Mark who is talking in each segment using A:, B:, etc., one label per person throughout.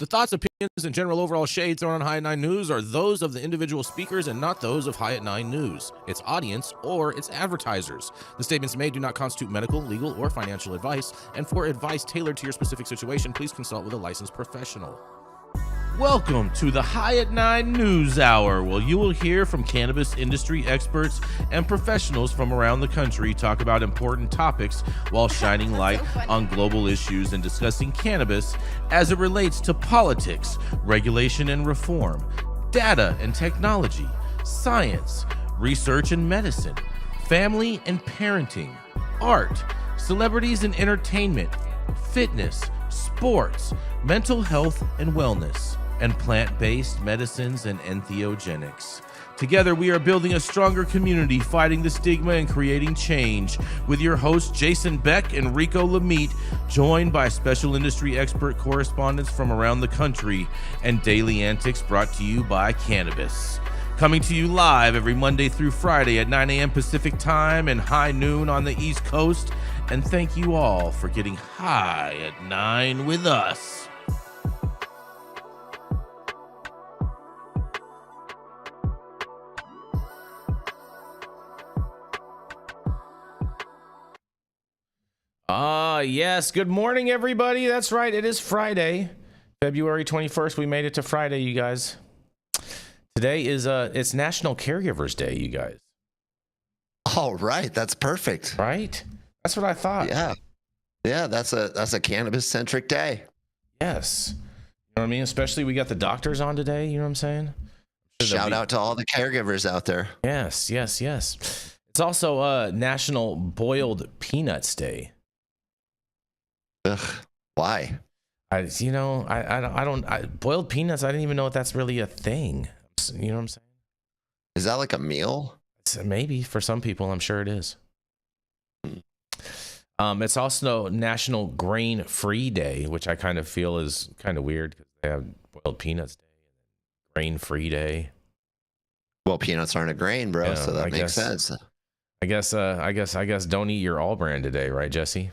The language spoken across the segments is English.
A: The thoughts, opinions, and general overall shade thrown on High at 9 News are those of the individual speakers and not those of High at 9 News, its audience, or its advertisers. The statements made do not constitute medical, legal, or financial advice, and for advice tailored to your specific situation, please consult with a licensed professional. Welcome to the High at 9 News Hour, where you will hear from cannabis industry experts and professionals from around the country talk about important topics while shining light on global issues and discussing cannabis as it relates to politics, regulation and reform, data and technology, science, research and medicine, family and parenting, art, celebrities and entertainment, fitness, sports, mental health and wellness, and plant-based medicines and entheogenics. Together, we are building a stronger community, fighting the stigma and creating change. With your hosts, Jason Beck and Rico Lamitte, joined by special industry expert correspondents from around the country, and daily antics brought to you by Cannabis. Coming to you live every Monday through Friday at 9 a.m. Pacific time and high noon on the East Coast. And thank you all for getting high at 9 with us. Yes. Good morning, everybody. That's right. It is Friday, February 21st. We made it to Friday, you guys. Today is it's National Caregivers Day, you guys.
B: All right. That's perfect.
A: Right? That's what I thought.
B: Yeah. Yeah, that's a cannabis centric day.
A: Yes. You know what I mean? Especially we got the doctors on today, you know what I'm saying?
B: Shout out to all the caregivers out there.
A: Yes. It's also National Boiled Peanuts Day.
B: Ugh, why?
A: Boiled peanuts, I didn't even know if that's really a thing. You know what I'm saying?
B: Is that like a meal?
A: Maybe for some people, I'm sure it is. It's also National Grain Free Day, which I kind of feel is kind of weird because they have Boiled Peanuts Day and Grain Free Day.
B: Well, peanuts aren't a grain, bro, so that makes sense.
A: I guess don't eat your all brand today, right, Jesse?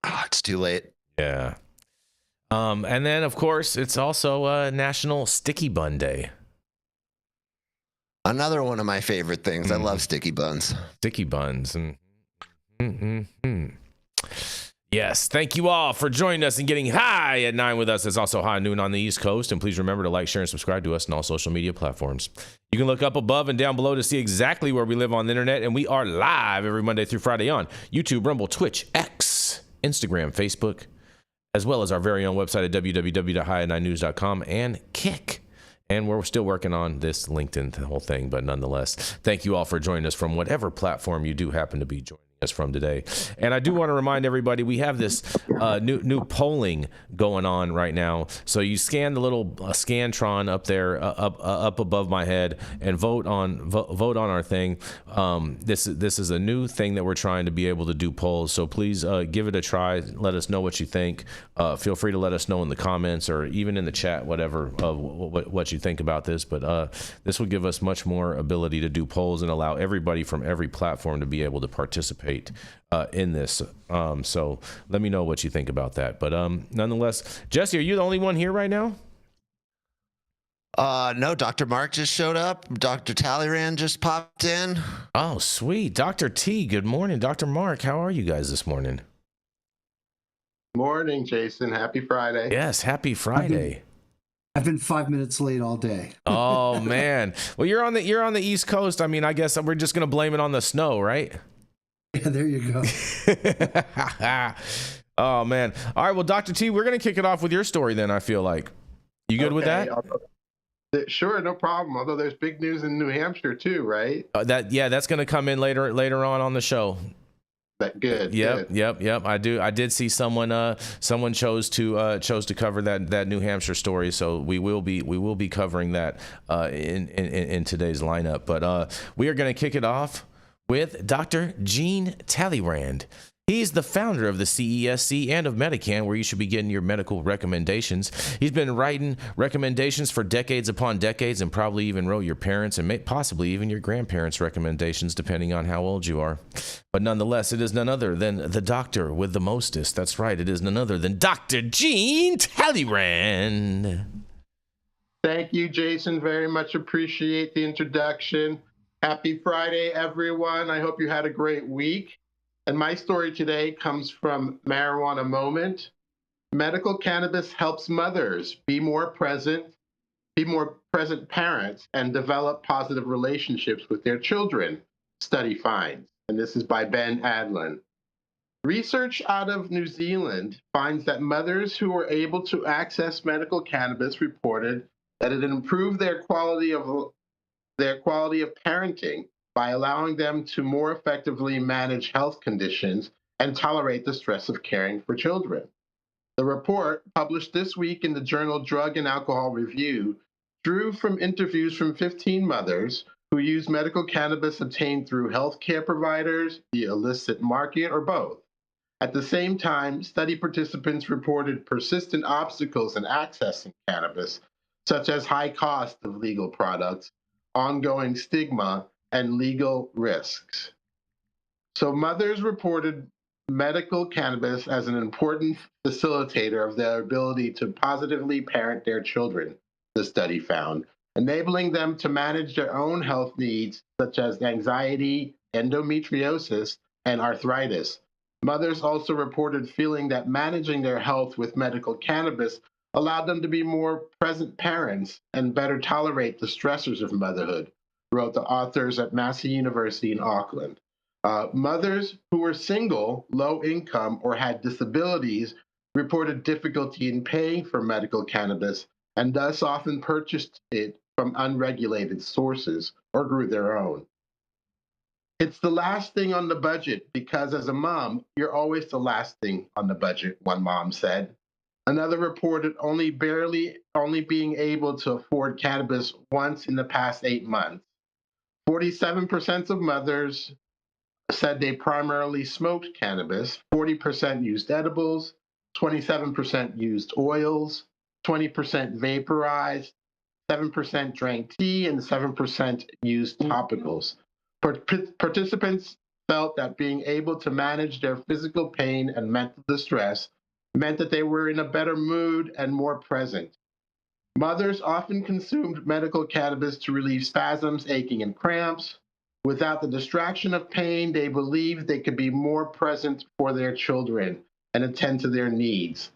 B: Oh, it's too late.
A: Yeah. And then of course it's also National Sticky Bun Day.
B: Another one of my favorite things. I love sticky buns.
A: Sticky buns. Yes, thank you all for joining us and getting high at 9 with us. It's also high noon on the East Coast. And please remember to like, share, and subscribe to us on all social media platforms. You can look up above and down below to see exactly where we live on the internet. And we are live every Monday through Friday on YouTube, Rumble, Twitch, X, Instagram, Facebook, as well as our very own website at www.highat9news.com and Kick. And we're still working on this LinkedIn, the whole thing. But nonetheless, thank you all for joining us from whatever platform you do happen to be joining us from today. And I do want to remind everybody, we have this new polling going on right now. So you scan the little Scantron up there, up above my head, and vote on our thing. This is a new thing that we're trying to be able to do polls. So please give it a try. Let us know what you think. Feel free to let us know in the comments or even in the chat, whatever of what you think about this. But this will give us much more ability to do polls and allow everybody from every platform to be able to participate in this. So let me know what you think about that. But nonetheless, Jesse, are you the only one here right now?
B: No, Dr. Mark just showed up. Dr. Talleyrand just popped in.
A: Oh, sweet. Dr. T, good morning. Dr. Mark, how are you guys this morning?
C: Morning, Jason. Happy Friday.
A: Yes, happy Friday.
D: I've been 5 minutes late all day.
A: Oh man. Well, you're on the East Coast. I mean, I guess we're just gonna blame it on the snow, right?
D: Yeah, there you go.
A: Oh man. All right. Well, Dr. T, we're gonna kick it off with your story then. I feel like you good with that?
C: Sure, no problem. Although there's big news in New Hampshire too, right?
A: That's gonna come in later on the show.
C: That good.
A: Yep. I did see someone chose to cover that New Hampshire story, so we will be covering that in today's lineup. But we are going to kick it off with Dr. Jean Talleyrand. He's the founder of the CESC and of Medican, where you should be getting your medical recommendations. He's been writing recommendations for decades upon decades, and probably even wrote your parents and possibly even your grandparents' recommendations, depending on how old you are. But nonetheless, it is none other than the doctor with the mostest. That's right, it is none other than Dr. Gene Talleyrand.
C: Thank you, Jason. Very much appreciate the introduction. Happy Friday, everyone. I hope you had a great week. And my story today comes from Marijuana Moment. Medical cannabis helps mothers be more present parents, and develop positive relationships with their children, study finds. And this is by Ben Adlin. Research out of New Zealand finds that mothers who were able to access medical cannabis reported that it improved their quality of parenting by allowing them to more effectively manage health conditions and tolerate the stress of caring for children. The report, published this week in the journal Drug and Alcohol Review, drew from interviews from 15 mothers who used medical cannabis obtained through healthcare providers, the illicit market, or both. At the same time, study participants reported persistent obstacles in accessing cannabis, such as high cost of legal products, ongoing stigma, and legal risks. So mothers reported medical cannabis as an important facilitator of their ability to positively parent their children, the study found, enabling them to manage their own health needs, such as anxiety, endometriosis, and arthritis. Mothers also reported feeling that managing their health with medical cannabis allowed them to be more present parents and better tolerate the stressors of motherhood, wrote the authors at Massey University in Auckland. Mothers who were single, low income, or had disabilities reported difficulty in paying for medical cannabis and thus often purchased it from unregulated sources or grew their own. It's the last thing on the budget because as a mom, you're always the last thing on the budget, one mom said. Another reported only being able to afford cannabis once in the past 8 months. 47% of mothers said they primarily smoked cannabis, 40% used edibles, 27% used oils, 20% vaporized, 7% drank tea, and 7% used topicals. Participants felt that being able to manage their physical pain and mental distress meant that they were in a better mood and more present. Mothers often consumed medical cannabis to relieve spasms, aching, and cramps. Without the distraction of pain, they believed they could be more present for their children and attend to their needs.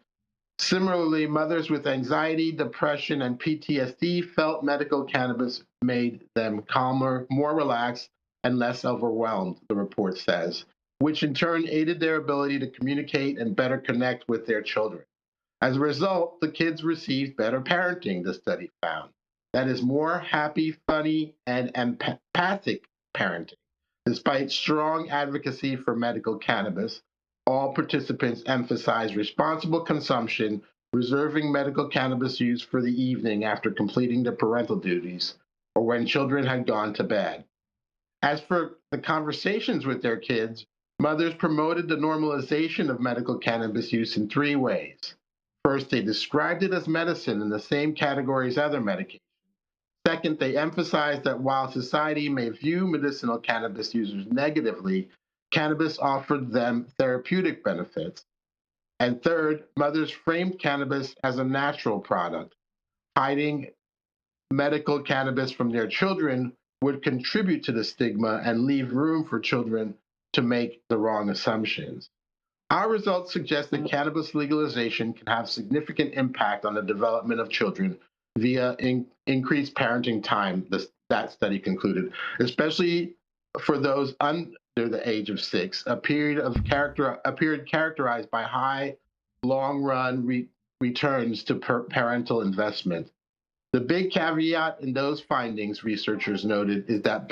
C: Similarly, mothers with anxiety, depression, and PTSD felt medical cannabis made them calmer, more relaxed, and less overwhelmed, the report says, which in turn aided their ability to communicate and better connect with their children. As a result, the kids received better parenting, the study found. That is more happy, funny, and empathic parenting. Despite strong advocacy for medical cannabis, all participants emphasized responsible consumption, reserving medical cannabis use for the evening after completing their parental duties or when children had gone to bed. As for the conversations with their kids, mothers promoted the normalization of medical cannabis use in 3 ways. First, they described it as medicine in the same category as other medications. Second, they emphasized that while society may view medicinal cannabis users negatively, cannabis offered them therapeutic benefits. And third, mothers framed cannabis as a natural product. Hiding medical cannabis from their children would contribute to the stigma and leave room for children to make the wrong assumptions. Our results suggest that cannabis legalization can have significant impact on the development of children via increased parenting time, that study concluded, especially for those under the age of 6, a period characterized by high, long-run returns to parental investment. The big caveat in those findings, researchers noted, is that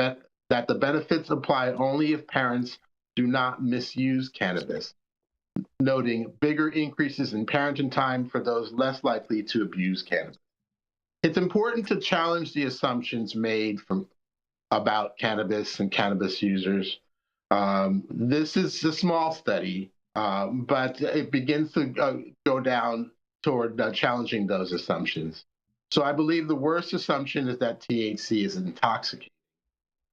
C: the benefits apply only if parents do not misuse cannabis, noting bigger increases in parenting time for those less likely to abuse cannabis. It's important to challenge the assumptions made about cannabis and cannabis users. This is a small study, but it begins to go down toward challenging those assumptions. So I believe the worst assumption is that THC is intoxicating.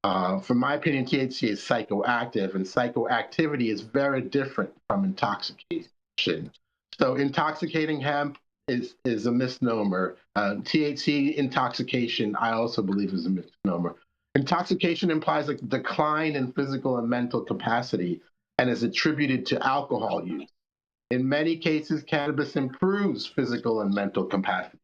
C: From my opinion, THC is psychoactive, and psychoactivity is very different from intoxication. So intoxicating hemp is a misnomer. THC intoxication, I also believe, is a misnomer. Intoxication implies a decline in physical and mental capacity and is attributed to alcohol use. In many cases, cannabis improves physical and mental capacity.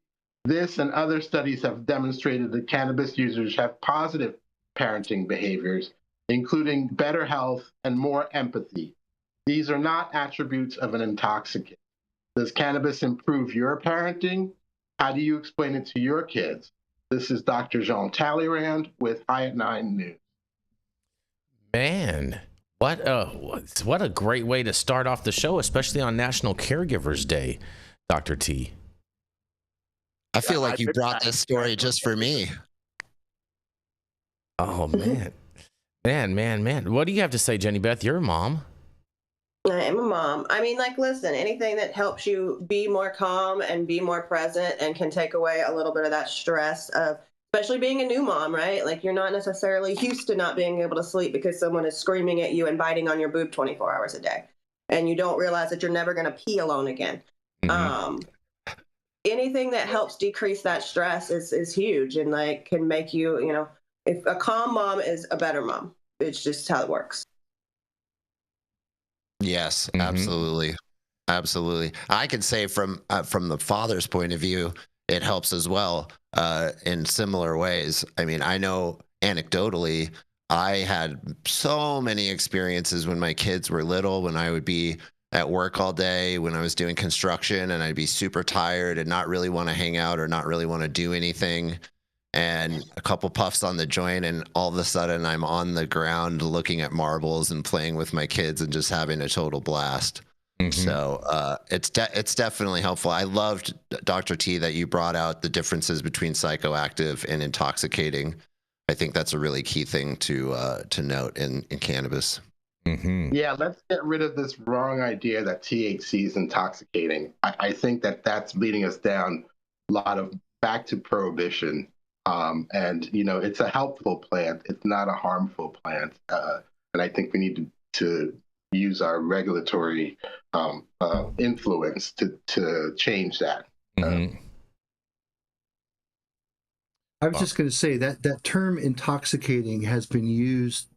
C: This and other studies have demonstrated that cannabis users have positive parenting behaviors, including better health and more empathy. These are not attributes of an intoxicant. Does cannabis improve your parenting? How do you explain it to your kids? This is Dr. Jean Talleyrand with High at 9 News.
A: Man, what a great way to start off the show, especially on National Caregivers Day, Dr. T.
B: I feel like you brought this story just for me.
A: Oh, man. man. What do you have to say, Jenny Beth? You're a mom.
E: I am a mom. I mean, like, listen, anything that helps you be more calm and be more present and can take away a little bit of that stress of, especially being a new mom, right? Like, you're not necessarily used to not being able to sleep because someone is screaming at you and biting on your boob 24 hours a day. And you don't realize that you're never going to pee alone again. Mm-hmm. Anything that helps decrease that stress is huge and, like, can make you, you know, if a calm mom is a better mom. It's just how it works.
B: Yes, absolutely. Absolutely. I can say from the father's point of view, it helps as well in similar ways. I mean, I know anecdotally, I had so many experiences when my kids were little, when I would be at work all day, when I was doing construction, and I'd be super tired and not really want to hang out or not really want to do anything. And a couple puffs on the joint, and all of a sudden I'm on the ground looking at marbles and playing with my kids and just having a total blast. So it's definitely helpful. I loved, Dr. T, that you brought out the differences between psychoactive and intoxicating. I think that's a really key thing to note in cannabis.
C: Yeah, let's get rid of this wrong idea that THC is intoxicating. I think that's leading us down a lot of back to prohibition. And, you know, it's a helpful plant. It's not a harmful plant. And I think we need to use our regulatory influence to change that.
D: I was just going to say that term intoxicating has been used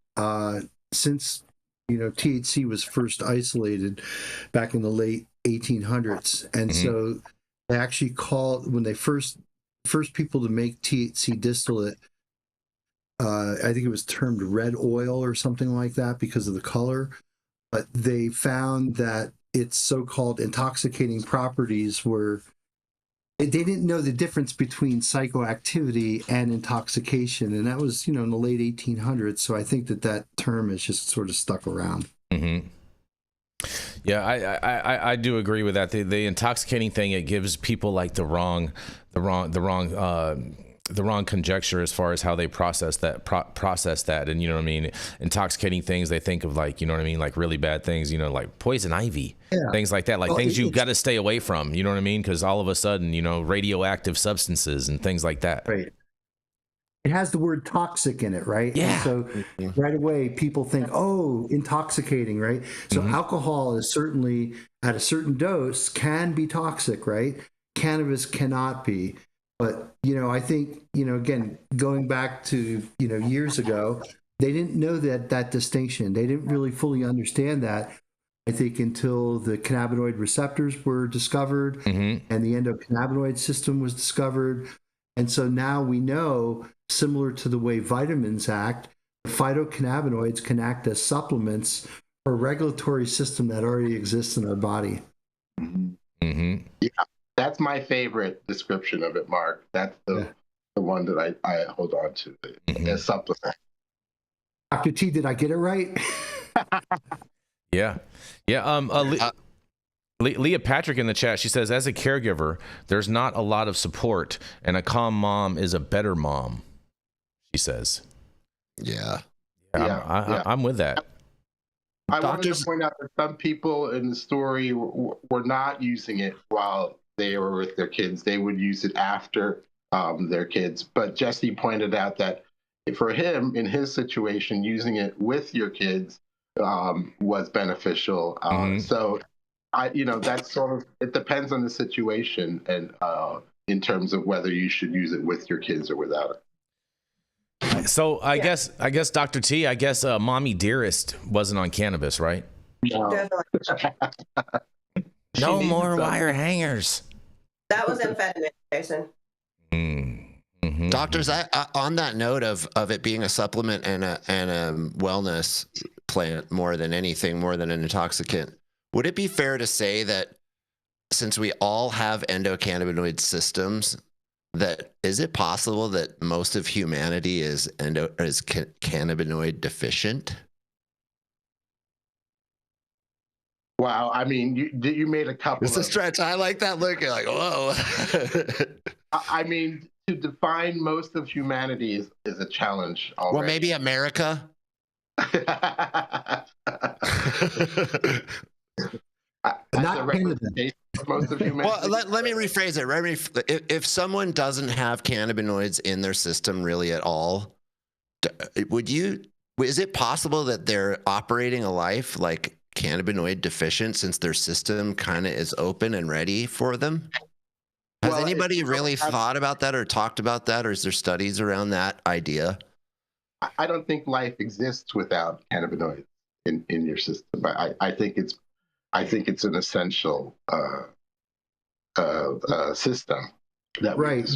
D: since, you know, THC was first isolated back in the late 1800s. And so they actually called, when they first people to make THC distillate, I think it was termed red oil or something like that because of the color. But they found that its so-called intoxicating properties were, they didn't know the difference between psychoactivity and intoxication. And that was, you know, in the late 1800s. So I think that term is just sort of stuck around.
A: Yeah, I do agree with that. The intoxicating thing, it gives people like the wrong conjecture as far as how they process that. And you know what I mean, intoxicating things, they think of, like, you know what I mean, like really bad things, you know, like poison ivy, things like that, like things you got to stay away from, you know what I mean, because all of a sudden, you know, radioactive substances and things like that.
D: Right. It has the word toxic in it, right?
A: Yeah.
D: And so right away, people think, oh, intoxicating, right? So alcohol is certainly, at a certain dose, can be toxic, right? Cannabis cannot be. But, you know, I think, you know, again, going back to, you know, years ago, they didn't know that distinction. They didn't really fully understand that, I think, until the cannabinoid receptors were discovered and the endocannabinoid system was discovered. And so now we know, similar to the way vitamins act, phytocannabinoids can act as supplements for a regulatory system that already exists in our body.
C: Yeah, that's my favorite description of it, Mark. That's the one that I hold on to, as supplement.
D: Dr. T, did I get it right?
A: Yeah. Leah Patrick in the chat, she says, as a caregiver, there's not a lot of support, and a calm mom is a better mom, she says.
B: Yeah.
A: I'm with that.
C: I wanted
B: Doctors,
C: to point out that some people in the story were not using it while they were with their kids. They would use it after their kids. But Jesse pointed out that for him, in his situation, using it with your kids was beneficial. So, that's sort of, it depends on the situation and in terms of whether you should use it with your kids or without it.
A: So I guess Dr. T, Mommy Dearest wasn't on cannabis, right?
C: No.
E: Definitely.
A: No
C: needed
A: more
C: some.
A: wire hangers.
E: That was amphetamine, Jason.
A: Mm-hmm.
B: doctors, on that note of it being a supplement and a wellness plant more than anything, more than an intoxicant, would it be fair to say that since we all have endocannabinoid systems, that is it possible that most of humanity is cannabinoid deficient?
C: Wow, I mean, you made a couple.
B: It's a stretch. I like that look. You're like, whoa.
C: I mean, to define most of humanity is a challenge already.
B: Well, maybe America.
D: Not Canada.
C: Most of humanity.
B: Well, let me rephrase it. If someone doesn't have cannabinoids in their system really at all, is it possible that they're operating a life like cannabinoid deficient since their system kind of is open and ready for them? Has anybody really thought about that or talked about that, or is there studies around that idea?
C: I don't think life exists without cannabinoids in your system. I think it's an essential system. That
D: Right.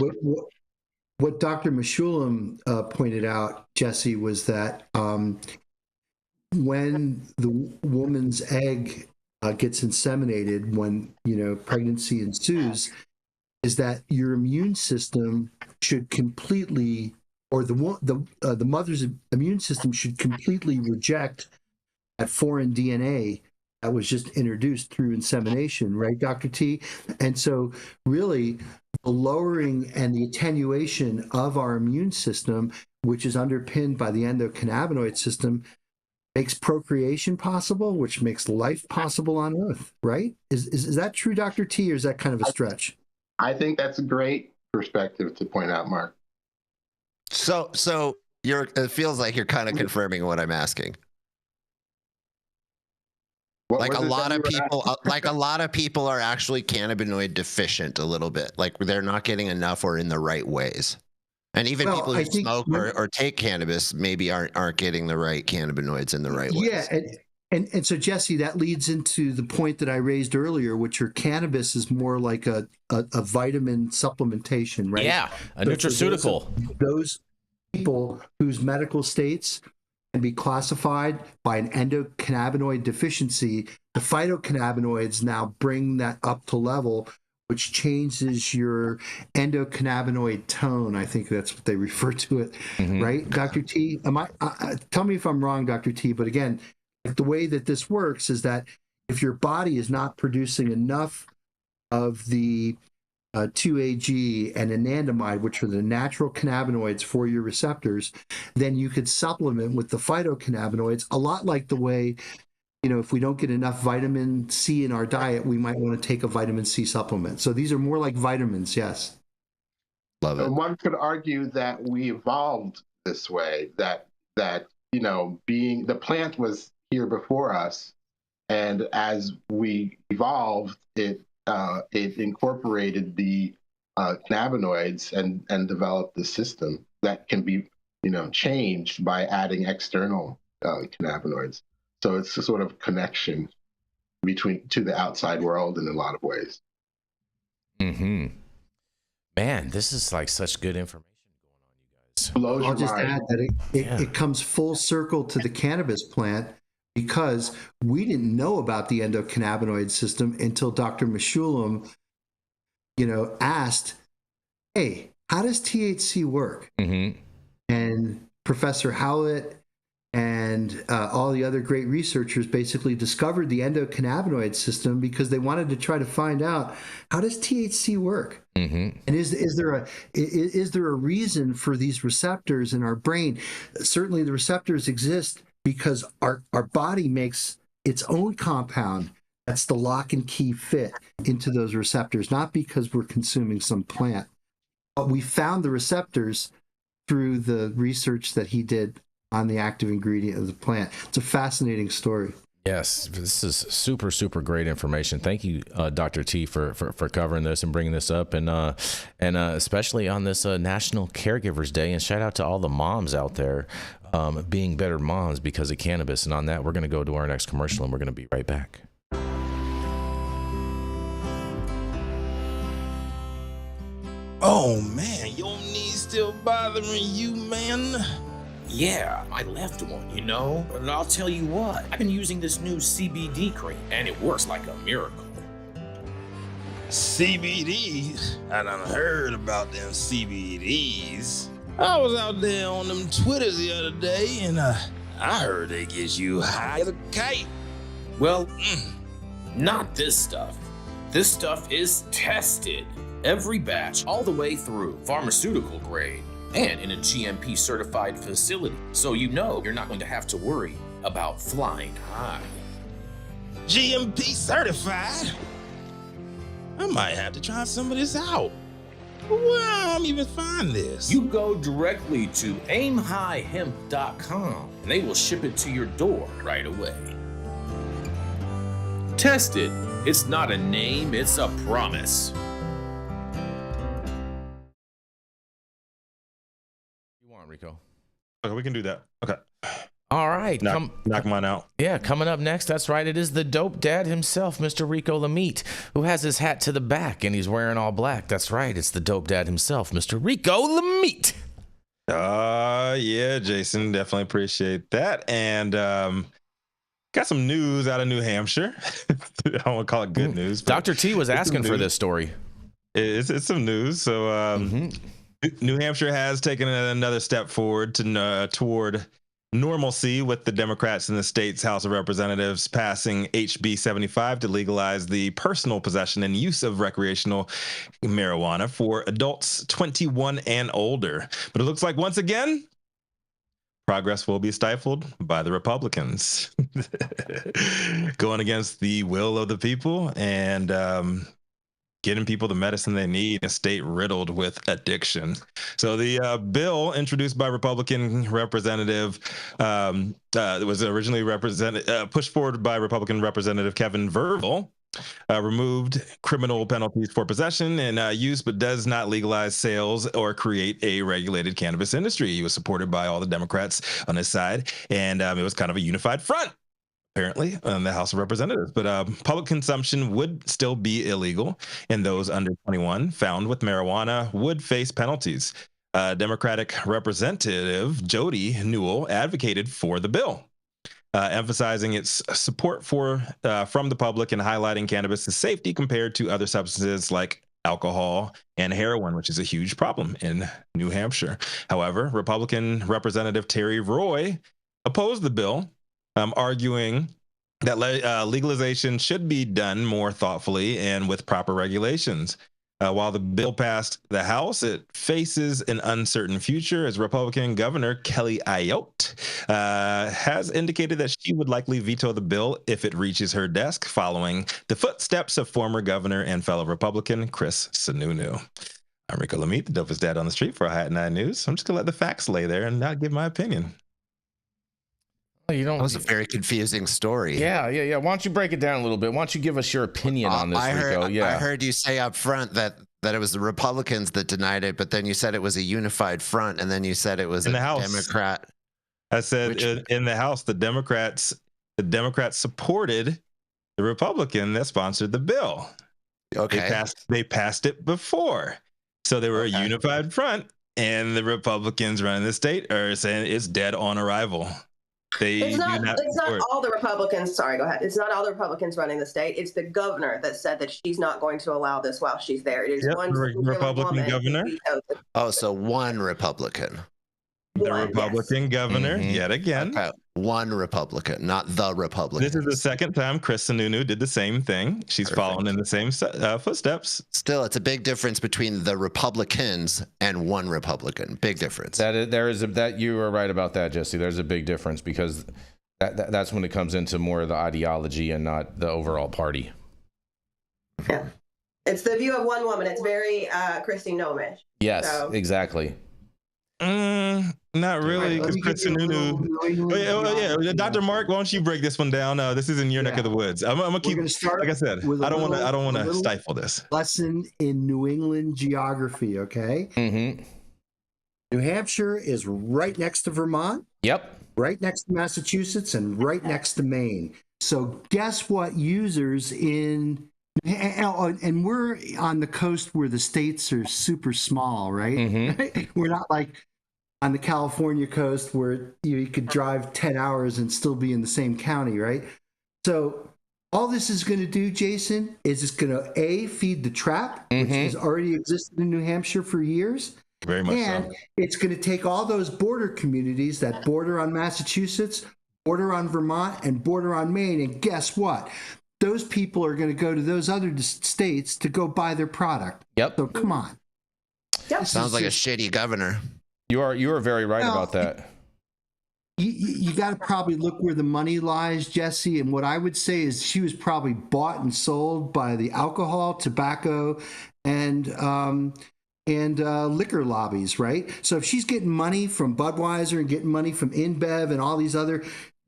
D: What Dr. Meshulam pointed out, Jesse, was that when the woman's egg gets inseminated, when pregnancy ensues, is that your immune system should completely, or the mother's immune system should completely reject that foreign DNA that was just introduced through insemination, right, Dr. T? And so really the lowering and the attenuation of our immune system, which is underpinned by the endocannabinoid system, makes procreation possible, which makes life possible on Earth, right? Is that true, Dr. T, or is that kind of a stretch?
C: I think that's a great perspective to point out, Mark.
B: So it feels like you're kind of confirming what I'm asking. Like a lot of people are actually cannabinoid deficient a little bit. Like they're not getting enough or in the right ways. And even people who smoke or take cannabis maybe aren't getting the right cannabinoids in the right ways.
D: Yeah, and so Jesse, that leads into the point that I raised earlier, which your cannabis is more like a vitamin supplementation, right?
A: Yeah, a nutraceutical.
D: Those people whose medical states can be classified by an endocannabinoid deficiency, the phytocannabinoids now bring that up to level, which changes your endocannabinoid tone. I think that's what they refer to it, right, Dr. T? Tell me if I'm wrong, Dr. T, but again, the way that this works is that if your body is not producing enough of the 2-AG and anandamide, which are the natural cannabinoids for your receptors, then you could supplement with the phytocannabinoids, a lot like the way, if we don't get enough vitamin C in our diet, we might want to take a vitamin C supplement. So these are more like vitamins, yes.
B: Love it.
C: And one could argue that we evolved this way, that being the plant was here before us, and as we evolved, it incorporated the cannabinoids and developed the system that can be changed by adding external cannabinoids. So it's a sort of connection to the outside world in a lot of ways.
A: Man, this is like such good information going on, you guys.
C: Blows
D: I'll
C: your
D: just
C: mind.
D: add that it comes full circle to the cannabis plant, because we didn't know about the endocannabinoid system until Dr. Meshulam, asked, hey, how does THC work? And Professor Howlett and all the other great researchers basically discovered the endocannabinoid system because they wanted to try to find out, how does THC work? And is there a reason for these receptors in our brain? Certainly the receptors exist because our body makes its own compound that's the lock and key fit into those receptors, not because we're consuming some plant. But we found the receptors through the research that he did on the active ingredient of the plant. It's a fascinating story.
A: Yes, this is super, super great information. Thank you, Dr. T, for covering this and bringing this up, and especially on this National Caregivers Day. And shout out to all the moms out there being better moms because of cannabis. And on that, we're going to go to our next commercial, and we're going to be right back.
F: Oh man, your knees still bothering you, man?
G: Yeah, my left one, you know? But I'll tell you what, I've been using this new CBD cream, and it works like a miracle.
F: CBDs? I done heard about them CBDs. I was out there on them Twitters the other day, and I heard they get you high as a kite.
G: Well, not this stuff. This stuff is tested. Every batch, all the way through, pharmaceutical grade, and in a GMP certified facility, so you know you're not going to have to worry about flying high.
F: GMP certified? I might have to try some of this out. Where I'm even find this?
G: You go directly to aimhighhemp.com and they will ship it to your door right away. Test it. It's not a name, it's a promise.
A: Rico.
F: Okay, we can do that. Okay.
A: All right.
F: Knock mine out.
A: Yeah, coming up next, that's right. It is the dope dad himself, Mr. Rico Lamitte, who has his hat to the back and he's wearing all black. That's right. It's the dope dad himself, Mr. Rico Lamitte.
F: Yeah, Jason, definitely appreciate that. And got some news out of New Hampshire. I don't want to call it good news.
A: Dr. T was asking for this story.
F: It's some news. So New Hampshire has taken another step forward toward normalcy with the Democrats in the state's House of Representatives passing HB 75 to legalize the personal possession and use of recreational marijuana for adults 21 and older. But it looks like once again, progress will be stifled by the Republicans, going against the will of the people and getting people the medicine they need in a state riddled with addiction. So the bill introduced by Republican Representative was originally pushed forward by Republican Representative Kevin Verville, removed criminal penalties for possession and use, but does not legalize sales or create a regulated cannabis industry. He was supported by all the Democrats on his side, and it was kind of a unified front, apparently, in the House of Representatives. But public consumption would still be illegal, and those under 21 found with marijuana would face penalties. Democratic Representative Jody Newell advocated for the bill, emphasizing its support from the public and highlighting cannabis' safety compared to other substances like alcohol and heroin, which is a huge problem in New Hampshire. However, Republican Representative Terry Roy opposed the bill, arguing that legalization should be done more thoughtfully and with proper regulations. While the bill passed the House, it faces an uncertain future as Republican Governor Kelly Ayotte has indicated that she would likely veto the bill if it reaches her desk, following the footsteps of former governor and fellow Republican Chris Sununu. I'm Rico Lamitte, the dopest dad on the street for High at Night News. I'm just going to let the facts lay there and not give my opinion.
B: That was a very confusing story.
A: Yeah. Why don't you break it down a little bit? Why don't you give us your opinion on this, Rico? Yeah.
B: I heard you say up front that it was the Republicans that denied it, but then you said it was a unified front, and then you said it was
F: in
B: a
F: the House.
B: Democrat.
F: I said in the House, the Democrats supported the Republican that sponsored the bill.
B: Okay.
F: They passed it before. So they were a unified front, and the Republicans running the state are saying it's dead on arrival.
E: It's not all the Republicans. Sorry, go ahead. It's not all the Republicans running the state. It's the governor that said that she's not going to allow this while she's there. It is one
F: Republican governor.
B: Oh, so one Republican.
F: The Republican governor, yet again.
B: Okay. One Republican, not the Republican.
F: This is the second time Chris Sununu did the same thing. She's following in the same footsteps.
B: Still, it's a big difference between the Republicans and one Republican. Big difference.
A: You are right about that, Jesse. There's a big difference because That's when it comes into more of the ideology and not the overall party.
E: Yeah. It's the view of one woman. It's very Christine Nomish.
A: Yes,
E: So.
A: exactly.
F: Not really, because Kristen Nunu. Yeah, Dr. Mark, why don't you break this one down? This is in your neck of the woods. I'm gonna keep. Like I said, I don't want to stifle this.
D: Lesson in New England geography. Okay.
A: Mm-hmm.
D: New Hampshire is right next to Vermont.
A: Yep.
D: Right next to Massachusetts and right next to Maine. So guess what users in, and we're on the coast where the states are super small, right?
A: Mm-hmm.
D: We're not like on the California coast where you could drive 10 hours and still be in the same county, right? So all this is going to do, Jason, is it's going to feed the trap, which has already existed in New Hampshire for years.
F: Very much
D: and
F: so.
D: It's going to take all those border communities that border on Massachusetts, border on Vermont, and border on Maine. And guess what? Those people are going to go to those other states to go buy their product.
A: Yep.
D: So come on.
E: Yep.
B: Sounds like a shitty governor.
A: You are very right about that.
D: You got to probably look where the money lies, Jesse. And what I would say is she was probably bought and sold by the alcohol, tobacco, and liquor lobbies, right? So if she's getting money from Budweiser and getting money from InBev and all these other,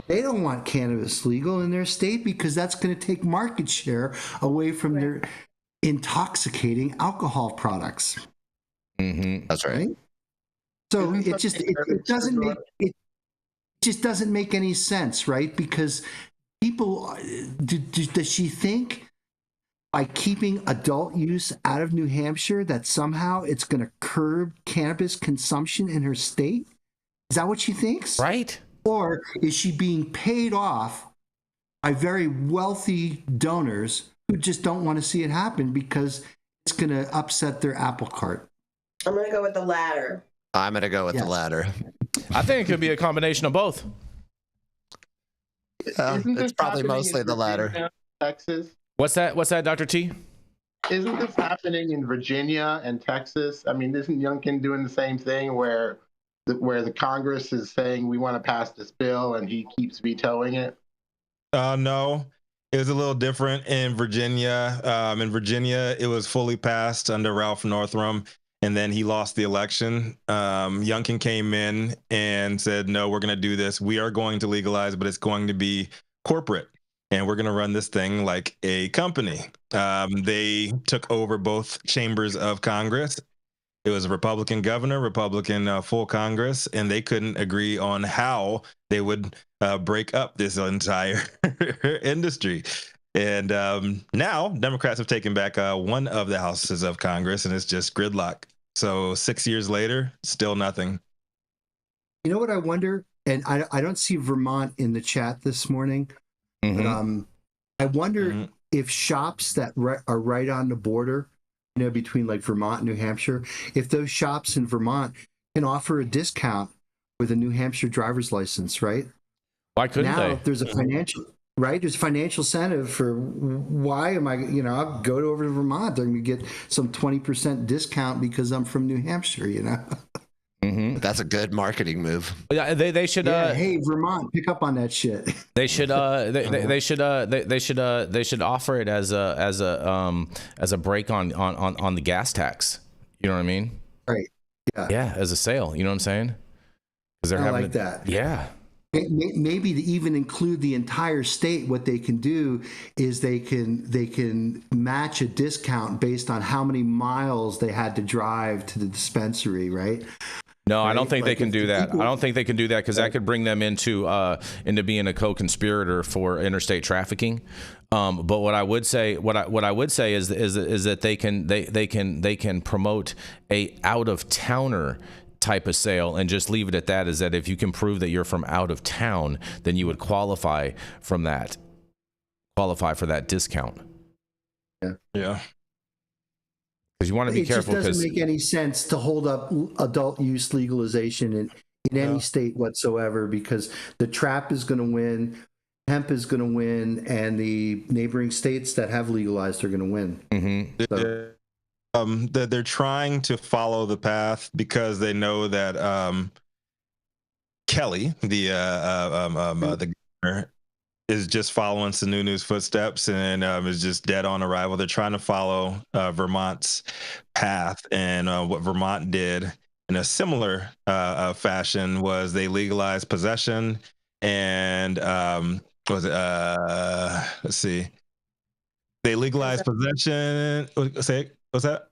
D: they don't want cannabis legal in their state because that's going to take market share away from their intoxicating alcohol products.
A: Mm-hmm.
B: That's right.
D: So it just doesn't make any sense, right? Because people, does she think by keeping adult use out of New Hampshire that somehow it's going to curb cannabis consumption in her state? Is that what she thinks?
A: Right.
D: Or is she being paid off by very wealthy donors who just don't want to see it happen because it's going to upset their apple cart?
E: I'm going to go with the latter.
B: I'm going to go with the latter.
A: I think it could be a combination of both.
B: It's probably mostly the latter.
C: Texas.
A: What's that, Dr. T?
C: Isn't this happening in Virginia and Texas? I mean, isn't Youngkin doing the same thing where the Congress is saying we want to pass this bill and he keeps vetoing it?
F: No, it was a little different in Virginia. In Virginia, it was fully passed under Ralph Northam, and then he lost the election. Youngkin came in and said, no, we're going to do this. We are going to legalize, but it's going to be corporate. And we're going to run this thing like a company. They took over both chambers of Congress. It was a Republican governor, Republican full Congress, and they couldn't agree on how they would break up this entire industry. And now Democrats have taken back one of the houses of Congress, and it's just gridlock. So 6 years later, still nothing.
D: You know what I wonder? And I don't see Vermont in the chat this morning.
A: Mm-hmm.
D: But I wonder if shops that are right on the border, you know, between like Vermont and New Hampshire, if those shops in Vermont can offer a discount with a New Hampshire driver's license, right?
A: Why couldn't
D: now,
A: they?
D: If there's a financial, right? There's financial incentive for why am I, I'll go over to Vermont. They're going to get some 20% discount because I'm from New Hampshire,
A: Mm-hmm.
B: That's a good marketing move.
A: Yeah, they should.
D: Hey, Vermont, pick up on that shit.
A: They should. They should offer it as a break on the gas tax. You know what I mean?
D: Right. Yeah.
A: Yeah, as a sale. You know what I'm saying? Because they're having
D: like that.
A: Yeah.
D: Maybe to even include the entire state, what they can do is they can match a discount based on how many miles they had to drive to the dispensary, right?
A: No,
D: right?
A: I don't think
D: like
A: they can do that. I don't think they can do that because that could bring them into being a co-conspirator for interstate trafficking. But what I would say is that they can promote a out of towner type of sale and just leave it at that. Is that if you can prove that you're from out of town, then you would qualify for that discount.
F: Yeah.
A: Because you want to be careful.
D: It just doesn't make any sense to hold up adult use legalization in any state whatsoever, because the trap is going to win, hemp is going to win, and the neighboring states that have legalized are going to win.
A: Mm-hmm.
D: So,
F: that they're trying to follow the path because they know that Kelly, the governor is just following Sununu's footsteps and is just dead on arrival. They're trying to follow Vermont's path, and what Vermont did in a similar fashion was they legalized possession and let's see, they legalized possession. Say it. What's that?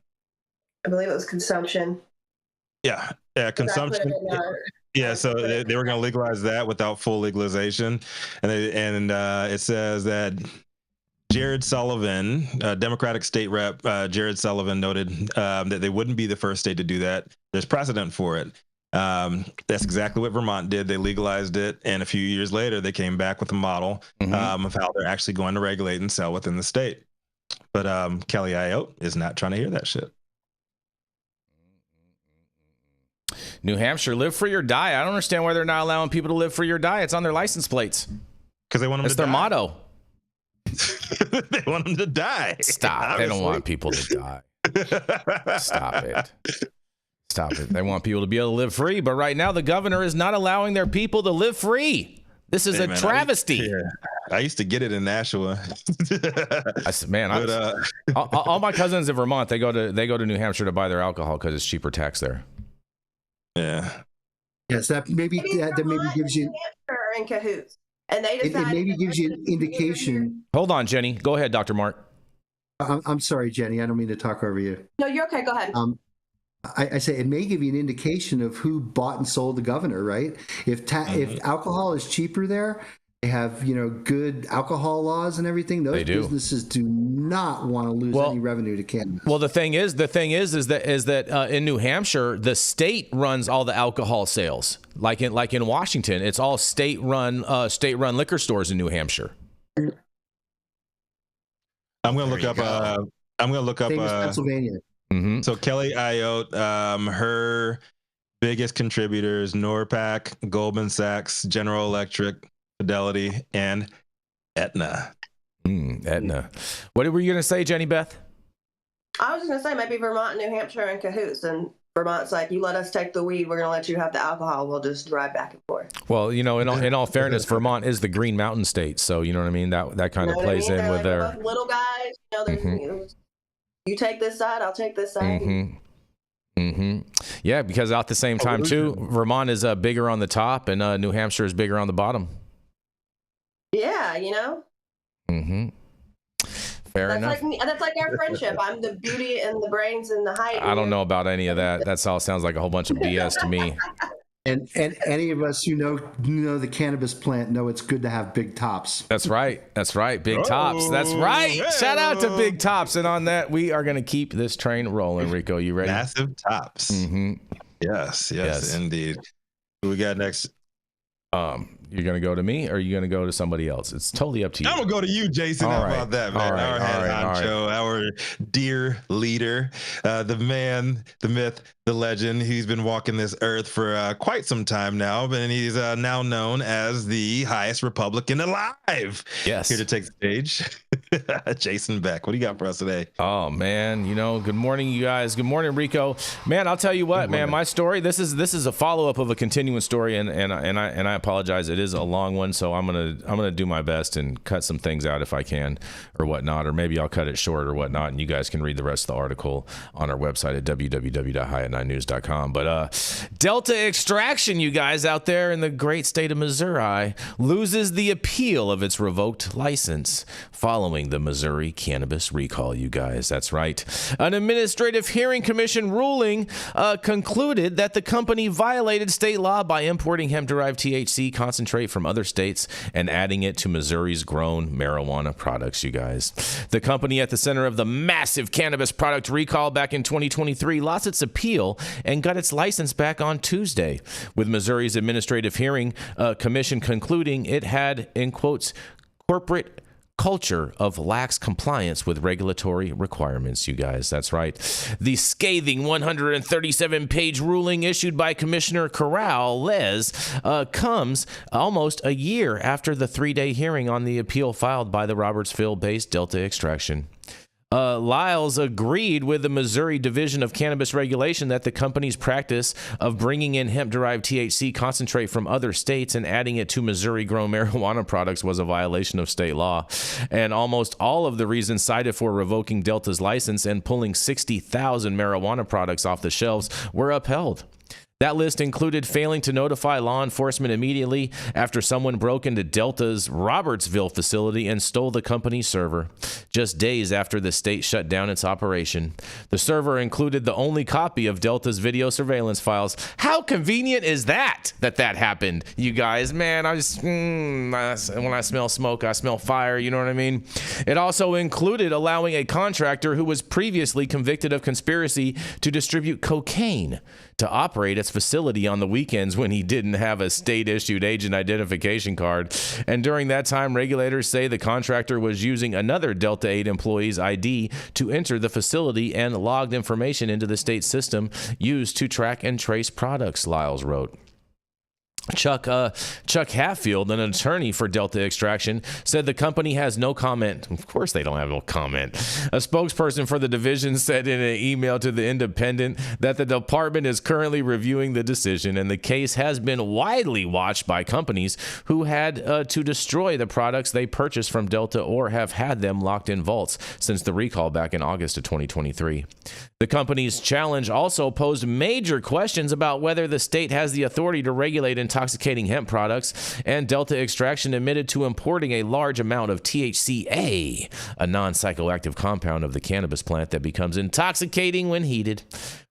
E: I believe it was consumption.
F: Yeah, consumption. Yeah, so they were going to legalize that without full legalization, and it says that Jared Sullivan, Democratic state rep Jared Sullivan, noted that they wouldn't be the first state to do that. There's precedent for it. That's exactly what Vermont did. They legalized it, and a few years later, they came back with a model of how they're actually going to regulate and sell within the state. But Kelly Ayotte is not trying to hear that shit.
A: New Hampshire, live free or die. I don't understand why they're not allowing people to live free or die. It's on their license plates.
F: Because they want them
A: It's
F: to
A: their
F: die.
A: motto.
F: They want them to die.
A: Stop.
F: Obviously.
A: They don't want people to die. Stop it. Stop it. They want people to be able to live free, but right now the governor is not allowing their people to live free. This is a travesty.
F: I used to get it in Nashua.
A: All my cousins in Vermont, they go to New Hampshire to buy their alcohol because it's cheaper tax there.
F: Yeah.
D: Yes, that maybe gives you.
E: Are in cahoots, and they
D: It maybe gives you an indication.
A: Hold on, Jenny. Go ahead, Dr. Mark.
D: I'm sorry, Jenny. I don't mean to talk over you.
E: No, you're okay. Go ahead.
D: I say it may give you an indication of who bought and sold the governor, right? If alcohol is cheaper there, they have good alcohol laws and everything. Those businesses do not want to lose any revenue to cannabis.
A: Well, the thing is that in New Hampshire, the state runs all the alcohol sales. Like in Washington, it's all state-run liquor stores in New Hampshire.
F: I'm gonna look up.
D: Same as Pennsylvania.
A: Mm-hmm.
F: So Kelly Ayotte, her biggest contributors: NORPAC, Goldman Sachs, General Electric, Fidelity, and Aetna.
A: Aetna. What were you going to say, Jenny Beth?
E: I was just going to say maybe Vermont and New Hampshire are in cahoots, and Vermont's like, you let us take the weed, we're going to let you have the alcohol. We'll just drive back and forth.
A: Well, in all fairness, Vermont is the Green Mountain state, so you know what I mean. That kind of plays in with their
E: little guys. You take this side, I'll take this side.
A: Yeah, because at the same time too, Vermont is bigger on the top, and New Hampshire is bigger on the bottom.
E: Yeah,
A: Fair enough.
E: That's like our friendship. I'm the beauty and the brains and the height.
A: I don't know about any of that. That all sounds like a whole bunch of BS to me.
D: And any of us who know the cannabis plant know it's good to have big tops.
A: That's right. Big tops. That's right. Shout out to Big Tops. And on that, we are going to keep this train rolling. Rico, you ready?
F: Massive tops. Yes, indeed. Who we got next?
A: You're going to go to me, or are you going to go to somebody else? It's totally up to you.
F: I'm going to go to you, Jason. How about that, man? Our head honcho, our dear leader, the man, the myth, the legend. He's been walking this earth for quite some time now, and he's now known as the highest Republican alive.
A: Yes.
F: Here to take the stage, Jason Beck. What do you got for us today?
A: Oh, man. Good morning, you guys. Good morning, Rico. Man, I'll tell you what, man, my story, this is a follow-up of a continuing story, and I apologize. It is a long one, so I'm gonna do my best and cut some things out if I can, or whatnot, or maybe I'll cut it short or whatnot, and you guys can read the rest of the article on our website at www.highat9news.com. But Delta Extraction, you guys out there in the great state of Missouri, loses the appeal of its revoked license following the Missouri cannabis recall. You guys, that's right. An administrative hearing commission ruling concluded that the company violated state law by importing hemp-derived THC concentrate from other states and adding it to Missouri's grown marijuana products, you guys. The company at the center of the massive cannabis product recall back in 2023 lost its appeal and got its license back on Tuesday, with Missouri's administrative hearing commission concluding it had, in quotes, corporate culture of lax compliance with regulatory requirements, you guys. That's right. The scathing 137-page ruling issued by Commissioner Corrales comes almost a year after the 3-day hearing on the appeal filed by the Robertsville-based Delta Extraction. Lyles agreed with the Missouri Division of Cannabis Regulation that the company's practice of bringing in hemp-derived THC concentrate from other states and adding it to Missouri-grown marijuana products was a violation of state law. And almost all of the reasons cited for revoking Delta's license and pulling 60,000 marijuana products off the shelves were upheld. That list included failing to notify law enforcement immediately after someone broke into Delta's Robertsville facility and stole the company's server, just days after the state shut down its operation. The server included the only copy of Delta's video surveillance files. How convenient is that happened, you guys? Man, when I smell smoke, I smell fire, you know what I mean? It also included allowing a contractor who was previously convicted of conspiracy to distribute cocaine to operate its facility on the weekends when he didn't have a state-issued agent identification card. And during that time, regulators say the contractor was using another Delta 8 employee's ID to enter the facility and logged information into the state system used to track and trace products, Lyles wrote. Chuck Hatfield, an attorney for Delta Extraction, said the company has no comment. Of course they don't have no comment. A spokesperson for the division said in an email to The Independent that the department is currently reviewing the decision, and the case has been widely watched by companies who had to destroy the products they purchased from Delta or have had them locked in vaults since the recall back in August of 2023. The company's challenge also posed major questions about whether the state has the authority to regulate intoxicating hemp products, and Delta Extraction admitted to importing a large amount of THCA, a non-psychoactive compound of the cannabis plant that becomes intoxicating when heated.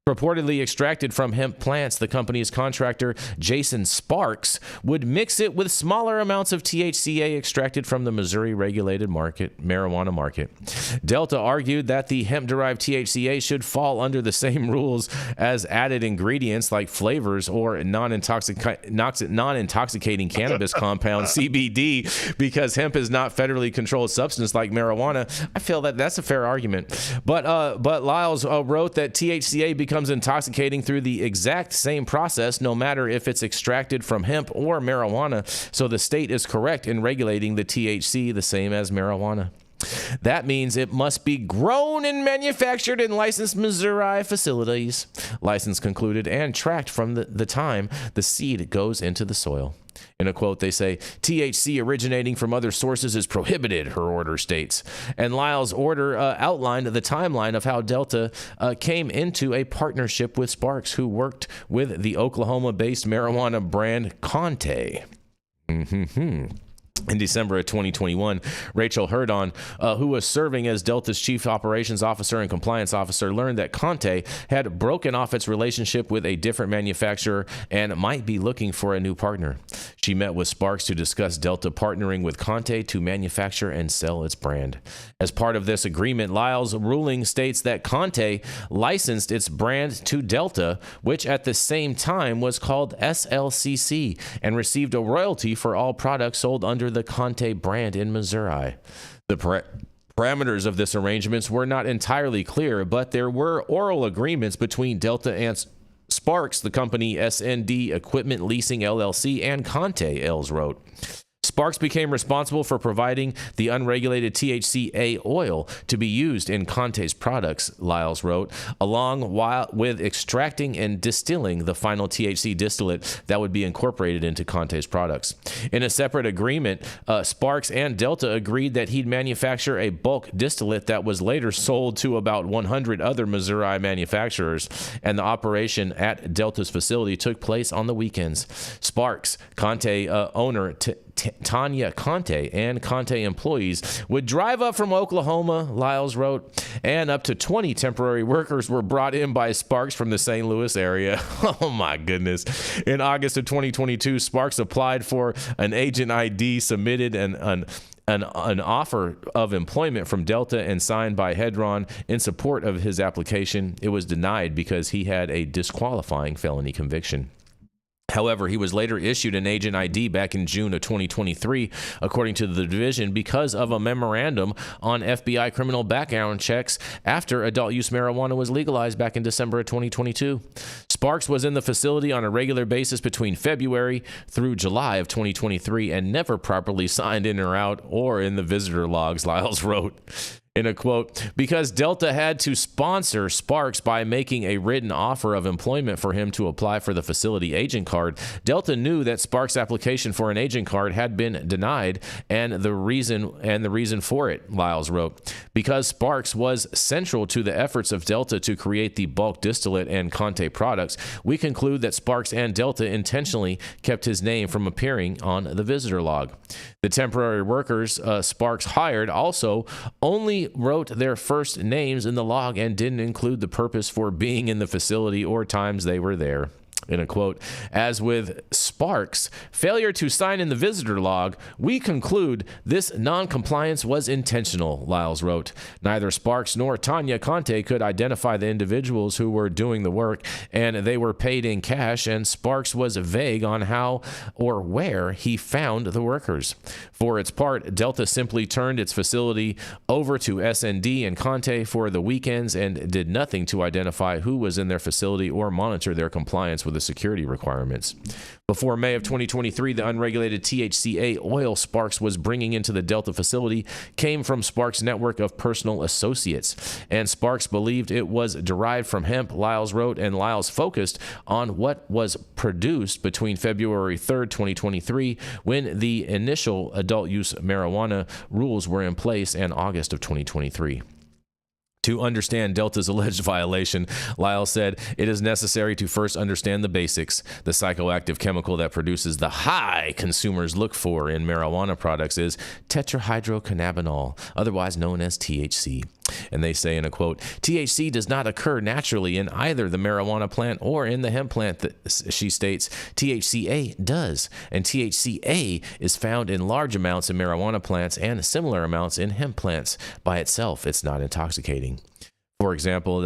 A: Purportedly extracted from hemp plants, the company's contractor, Jason Sparks, would mix it with smaller amounts of THCA extracted from the Missouri-regulated marijuana market. Delta argued that the hemp-derived THCA should fall under the same rules as added ingredients like flavors or non-intoxicating cannabis compound, CBD, because hemp is not federally controlled substance like marijuana. I feel that that's a fair argument. But Lyles wrote that THCA becomes intoxicating through the exact same process, no matter if it's extracted from hemp or marijuana. So the state is correct in regulating the THC the same as marijuana. That means it must be grown and manufactured in licensed Missouri facilities, license concluded, and tracked from the time the seed goes into the soil. In a quote, they say, THC originating from other sources is prohibited, her order states. And Lyle's order outlined the timeline of how Delta came into a partnership with Sparks, who worked with the Oklahoma-based marijuana brand Conte. In December of 2021, Rachel Herdon, who was serving as Delta's chief operations officer and compliance officer, learned that Conte had broken off its relationship with a different manufacturer and might be looking for a new partner. She met with Sparks to discuss Delta partnering with Conte to manufacture and sell its brand. As part of this agreement, Lyle's ruling states that Conte licensed its brand to Delta, which at the same time was called SLCC, and received a royalty for all products sold under the Conte brand in Missouri. The parameters of this arrangements were not entirely clear, but there were oral agreements between Delta and Sparks, the company SND Equipment Leasing LLC, and Conte, Els wrote. Sparks became responsible for providing the unregulated THCA oil to be used in Conte's products, Lyles wrote, along with extracting and distilling the final THC distillate that would be incorporated into Conte's products. In a separate agreement, Sparks and Delta agreed that he'd manufacture a bulk distillate that was later sold to about 100 other Missouri manufacturers, and the operation at Delta's facility took place on the weekends. Sparks, Conte owner Tanya Conte, and Conte employees would drive up from Oklahoma, Lyles wrote, and up to 20 temporary workers were brought in by Sparks from the St. Louis area. Oh my goodness. In August of 2022, Sparks applied for an agent ID, submitted an offer of employment from Delta, and signed by Hedron in support of his application. It was denied because he had a disqualifying felony conviction. However, he was later issued an agent ID back in June of 2023, according to the division, because of a memorandum on FBI criminal background checks after adult use marijuana was legalized back in December of 2022. Sparks was in the facility on a regular basis between February through July of 2023 and never properly signed in or out or in the visitor logs, Lyles wrote. In a quote, because Delta had to sponsor Sparks by making a written offer of employment for him to apply for the facility agent card, Delta knew that Sparks' application for an agent card had been denied, and the reason for it, Lyles wrote. Because Sparks was central to the efforts of Delta to create the bulk distillate and Conte products, we conclude that Sparks and Delta intentionally kept his name from appearing on the visitor log. The temporary workers Sparks hired also only wrote their first names in the log and didn't include the purpose for being in the facility or times they were there. In a quote, as with Sparks' failure to sign in the visitor log, we conclude this non-compliance was intentional, Lyles wrote. Neither Sparks nor Tanya Conte could identify the individuals who were doing the work, and they were paid in cash, and Sparks was vague on how or where he found the workers. For its part, Delta simply turned its facility over to S&D and Conte for the weekends and did nothing to identify who was in their facility or monitor their compliance with the security requirements. Before May of 2023, the unregulated THCA oil Sparks was bringing into the Delta facility came from Sparks' network of personal associates, and Sparks believed it was derived from hemp, Lyles wrote, and Lyles focused on what was produced between February 3rd, 2023, when the initial adult use marijuana rules were in place, and August of 2023. To understand Delta's alleged violation, Lyles said, it is necessary to first understand the basics. The psychoactive chemical that produces the high consumers look for in marijuana products is tetrahydrocannabinol, otherwise known as THC. And they say in a quote, THC does not occur naturally in either the marijuana plant or in the hemp plant, she states. THCA does, and THCA is found in large amounts in marijuana plants and similar amounts in hemp plants. By itself, it's not intoxicating. For example,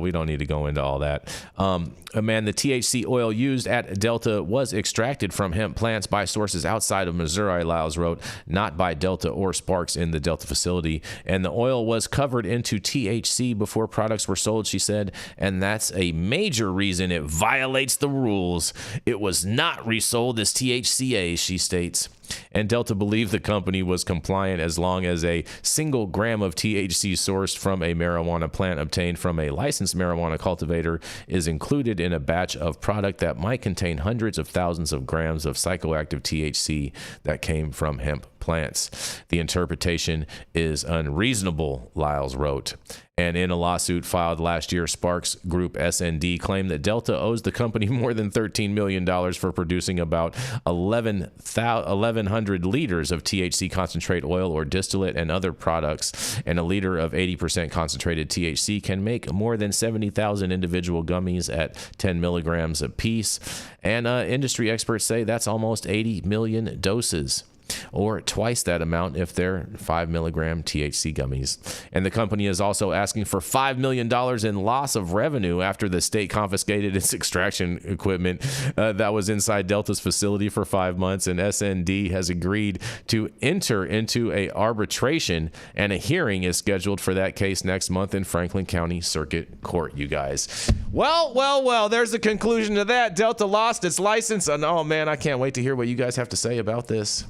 A: we don't need to go into all that. The THC oil used at Delta was extracted from hemp plants by sources outside of Missouri, Lyles wrote, not by Delta or Sparks in the Delta facility. And the oil was covered into THC before products were sold, she said, and that's a major reason it violates the rules. It was not resold as THCA, she states. And Delta believed the company was compliant as long as a single gram of THC sourced from a marijuana plant obtained from a licensed marijuana cultivator is included in a batch of product that might contain hundreds of thousands of grams of psychoactive THC that came from hemp plants. The interpretation is unreasonable, Lyles wrote. And in a lawsuit filed last year, Sparks Group S&D claimed that Delta owes the company more than $13 million for producing about 1,100 liters of THC concentrate oil or distillate and other products. And a liter of 80% concentrated THC can make more than 70,000 individual gummies at 10 milligrams apiece. And industry experts say that's almost 80 million doses, or twice that amount if they're 5 milligram THC gummies. And the company is also asking for $5 million in loss of revenue after the state confiscated its extraction equipment that was inside Delta's facility for 5 months. And SND has agreed to enter into a arbitration, and a hearing is scheduled for that case next month in Franklin County Circuit Court, you guys. Well, there's the conclusion to that. Delta lost its license, and oh man, I can't wait to hear what you guys have to say about this.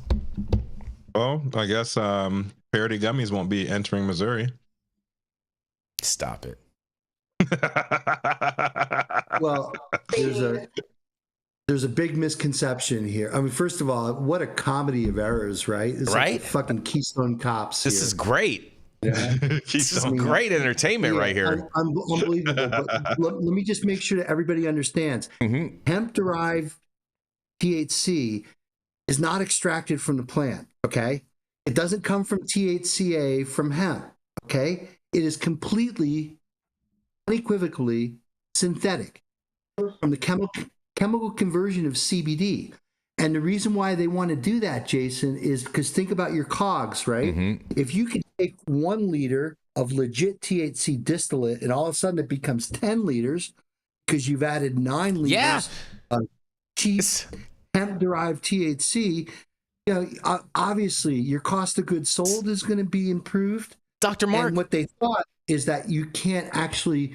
F: Well, I guess parody gummies won't be entering Missouri.
A: Stop it.
D: Well, there's a big misconception here. I mean, first of all, what a comedy of errors, right? It's
A: right?
D: Like fucking Keystone Cops.
A: This is great.
D: Yeah.
A: This is great entertainment right here.
D: Unbelievable. But let me just make sure that everybody understands.
A: Mm-hmm.
D: Hemp-derived THC is not extracted from the plant, okay? It doesn't come from THCA from hemp, okay? It is completely, unequivocally synthetic from the chemical conversion of CBD. And the reason why they want to do that, Jason, is because think about your COGS, right?
A: Mm-hmm.
D: If you can take 1 liter of legit THC distillate and all of a sudden it becomes 10 liters because you've added 9 liters of cheap hemp-derived THC, you know, obviously your cost of goods sold is going to be improved.
A: Dr. Mark.
D: And what they thought is that you can't actually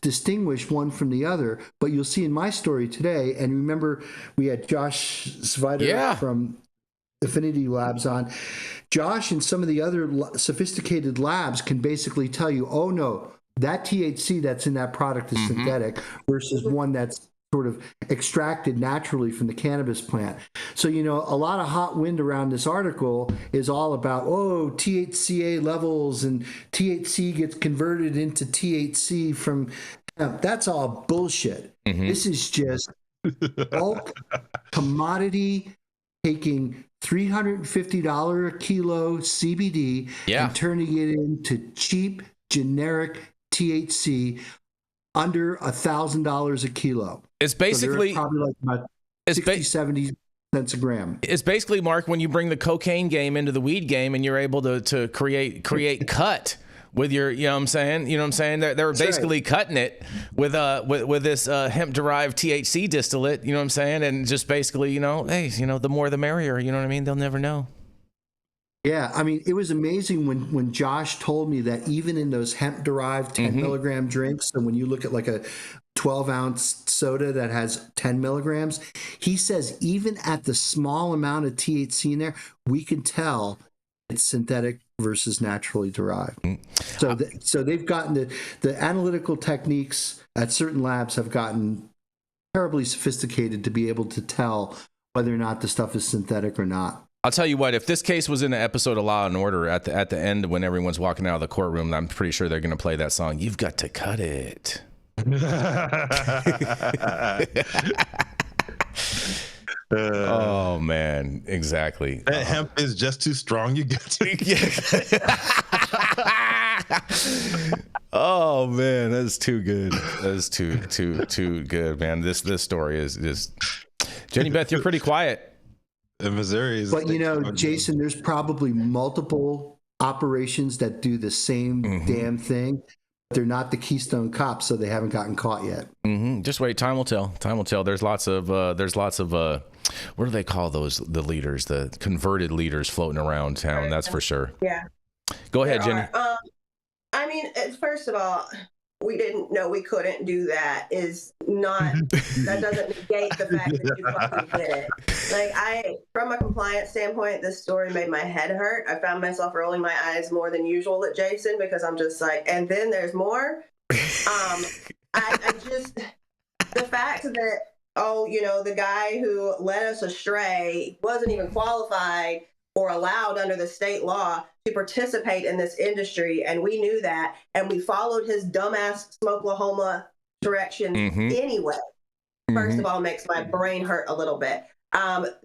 D: distinguish one from the other, but you'll see in my story today, and remember we had Josh Svider from affinity labs on. Josh and some of the other sophisticated labs can basically tell you, oh no, that THC that's in that product is synthetic versus one that's sort of extracted naturally from the cannabis plant. So, you know, a lot of hot wind around this article is all about, oh, THCA levels and THC gets converted into THC from, that's all bullshit. This is just bulk commodity taking $350 a kilo CBD and turning it into cheap generic THC under $1,000 a kilo.
A: It's basically
D: so probably like about 60, 70 cents a gram.
A: It's basically, Mark, when you bring the cocaine game into the weed game and you're able to create cut with your, you know what I'm saying? You know what I'm saying? They're basically cutting it with this hemp derived THC distillate, you know what I'm saying? And just basically, you know, hey, you know, the more the merrier, you know what I mean? They'll never know.
D: Yeah, I mean, it was amazing when Josh told me that even in those hemp-derived 10-milligram drinks, and when you look at like a 12-ounce soda that has 10 milligrams, he says even at the small amount of THC in there, we can tell it's synthetic versus naturally derived. So they've gotten the analytical techniques at certain labs have gotten terribly sophisticated to be able to tell whether or not the stuff is synthetic or not.
A: I'll tell you what, if this case was in an episode of Law and Order at the end when everyone's walking out of the courtroom, I'm pretty sure they're going to play that song. You've got to cut it. Oh man, exactly.
F: That hemp is just too strong. You got to.
A: Oh man, that's too good. That's too good, man. This story is just. Jenny Beth, you're pretty quiet.
F: In Missouri,
D: but you know, Jason, there's probably multiple operations that do the same damn thing. They're not the Keystone Cops, so they haven't gotten caught yet.
A: Just wait, time will tell. Time will tell. There's lots of what do they call those? The leaders, the converted leaders floating around town. That's for sure.
E: Yeah.
A: Go ahead, Jenny.
E: I mean, first of all, we didn't know we couldn't do that is not, that doesn't negate the fact that you fucking did it. Like from a compliance standpoint, this story made my head hurt. I found myself rolling my eyes more than usual at Jason because I'm just like, and then there's more. I just, the fact that, oh, you know, the guy who led us astray wasn't even qualified or allowed under the state law to participate in this industry. And we knew that. And we followed his dumbass Smokelahoma directions anyway. First of all, makes my brain hurt a little bit.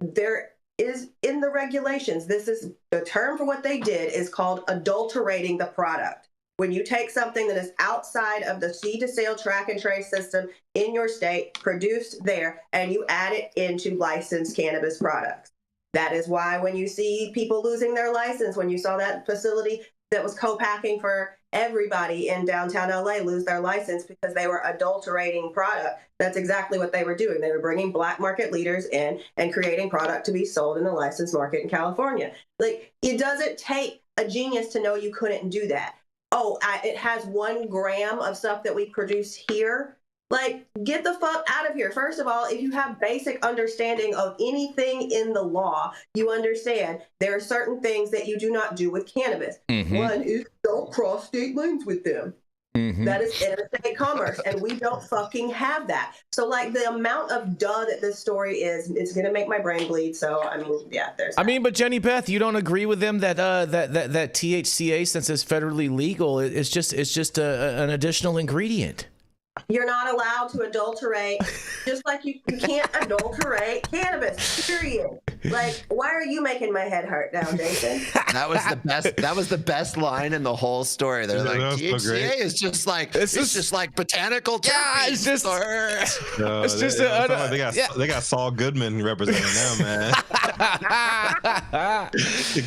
E: There is in the regulations, this is the term for what they did is called adulterating the product. When you take something that is outside of the seed to sale track and trace system in your state, produced there, and you add it into licensed cannabis products. That is why when you see people losing their license, when you saw that facility that was co-packing for everybody in downtown LA lose their license because they were adulterating product, that's exactly what they were doing. They were bringing black market leaders in and creating product to be sold in the licensed market in California. Like, it doesn't take a genius to know you couldn't do that. Oh, it has 1 gram of stuff that we produce here. Like, get the fuck out of here. First of all, if you have basic understanding of anything in the law, you understand there are certain things that you do not do with cannabis. One is don't cross state lines with them. That is interstate commerce, and we don't fucking have that. So, like, the amount of duh that this story is, it's going to make my brain bleed. So, I mean, yeah, there's that.
A: I mean, but Jenny Beth, you don't agree with them that that THCA, since it's federally legal, it's just an additional ingredient.
E: You're not allowed to adulterate, just like you can't adulterate cannabis, period. Like, why are you making my head hurt now, Jason?
B: That was the best. That was the best line in the whole story. They're like, THCA is just like it's just like botanical terpenes.
A: Yeah, it's just
F: it's just they got Saul Goodman representing them, man.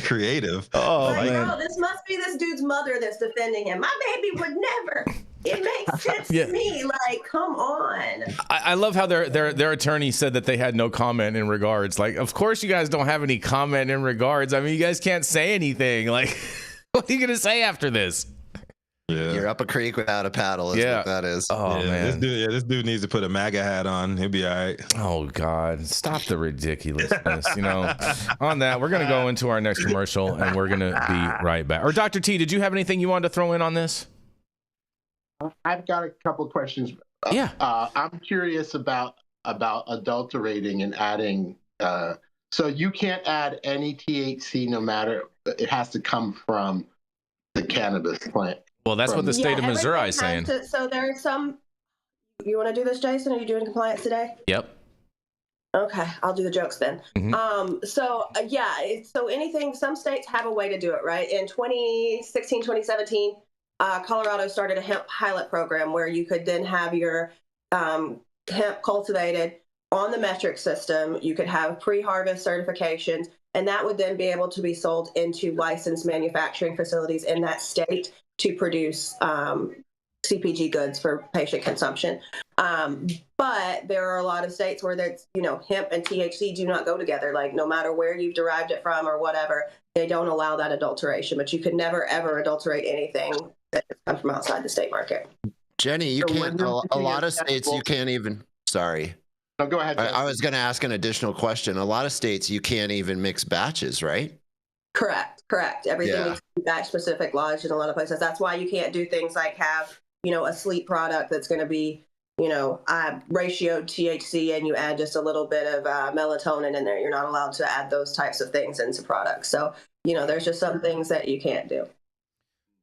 F: Creative.
A: Oh,
E: like,
A: man.
E: oh, this must be this dude's mother that's defending him. My baby would never. It makes sense to me. Like, come on.
A: I love how their attorney said that they had no comment in regards. Like, of course you guys don't have any comment in regards. I mean, you guys can't say anything. Like, what are you gonna say after this?
F: Yeah.
B: You're up a creek without a paddle is what that is.
A: Oh, man.
F: This dude needs to put a MAGA hat on. He'll be all right.
A: Oh, God. Stop the ridiculousness. On that, we're going to go into our next commercial, and we're going to be right back. Or Dr. T, did you have anything you wanted to throw in on this?
C: I've got a couple of questions.
A: Yeah.
C: I'm curious about adulterating and adding. So you can't add any THC, no matter. It has to come from the cannabis plant.
A: Well, that's what the state of Missouri is saying.
E: So there are some. You want to do this, Jason? Are you doing compliance today?
A: Yep.
E: Okay, I'll do the jokes then.
A: Mm-hmm.
E: So anything. Some states have a way to do it, right? In 2016, 2017. Colorado started a hemp pilot program where you could then have your hemp cultivated on the metric system. You could have pre-harvest certifications, and that would then be able to be sold into licensed manufacturing facilities in that state to produce CPG goods for patient consumption. But there are a lot of states where that's, hemp and THC do not go together. Like, no matter where you've derived it from or whatever, they don't allow that adulteration. But you could never, ever adulterate anything that comes from outside the state market.
B: Jenny, you can't. A lot of states you can't even. Sorry.
C: No, go ahead.
B: I was going to ask an additional question. A lot of states you can't even mix batches, right?
E: Correct. Everything needs to be batch specific, lodged in a lot of places. That's why you can't do things like have, a sleep product that's going to be, ratioed THC, and you add just a little bit of melatonin in there. You're not allowed to add those types of things into products. So, there's just some things that you can't do.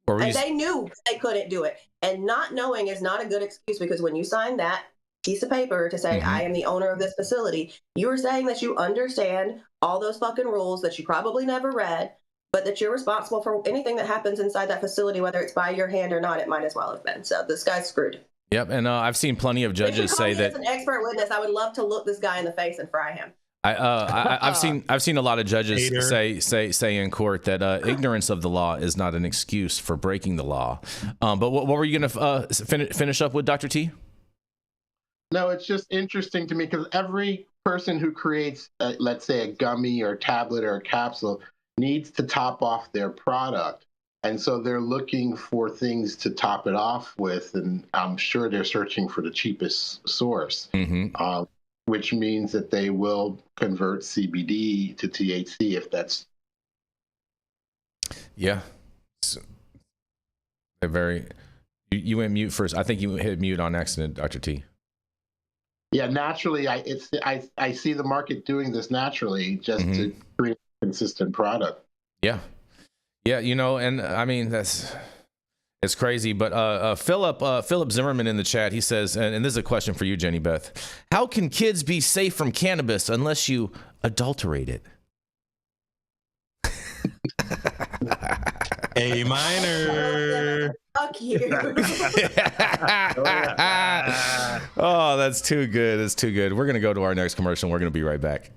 E: And they knew they couldn't do it. And not knowing is not a good excuse, because when you sign that piece of paper to say, I am the owner of this facility, you are saying that you understand all those fucking rules that you probably never read, but that you're responsible for anything that happens inside that facility, whether it's by your hand or not. It might as well have been. So this guy's screwed.
A: Yep. And I've seen plenty of judges say that.
E: As an expert witness, I would love to look this guy in the face and fry him.
A: I've seen a lot of judges say in court that ignorance of the law is not an excuse for breaking the law. But what were you going to finish up with, Dr. T?
C: No, it's just interesting to me because every person who creates, let's say, a gummy or a tablet or a capsule needs to top off their product. And so they're looking for things to top it off with. And I'm sure they're searching for the cheapest source. Which means that they will convert CBD to THC if that's.
A: Yeah. They're very. You went mute first. I think you hit mute on accident, Dr. T.
C: Yeah, naturally, I see the market doing this naturally just to create a consistent product.
A: Yeah. Yeah, and I mean, it's crazy, but Philip Zimmerman in the chat, he says, and this is a question for you, Jenny Beth, how can kids be safe from cannabis unless you adulterate it?
F: A minor.
E: Fuck you.
A: Oh, that's too good. That's too good. We're going to go to our next commercial, and we're going to be right back.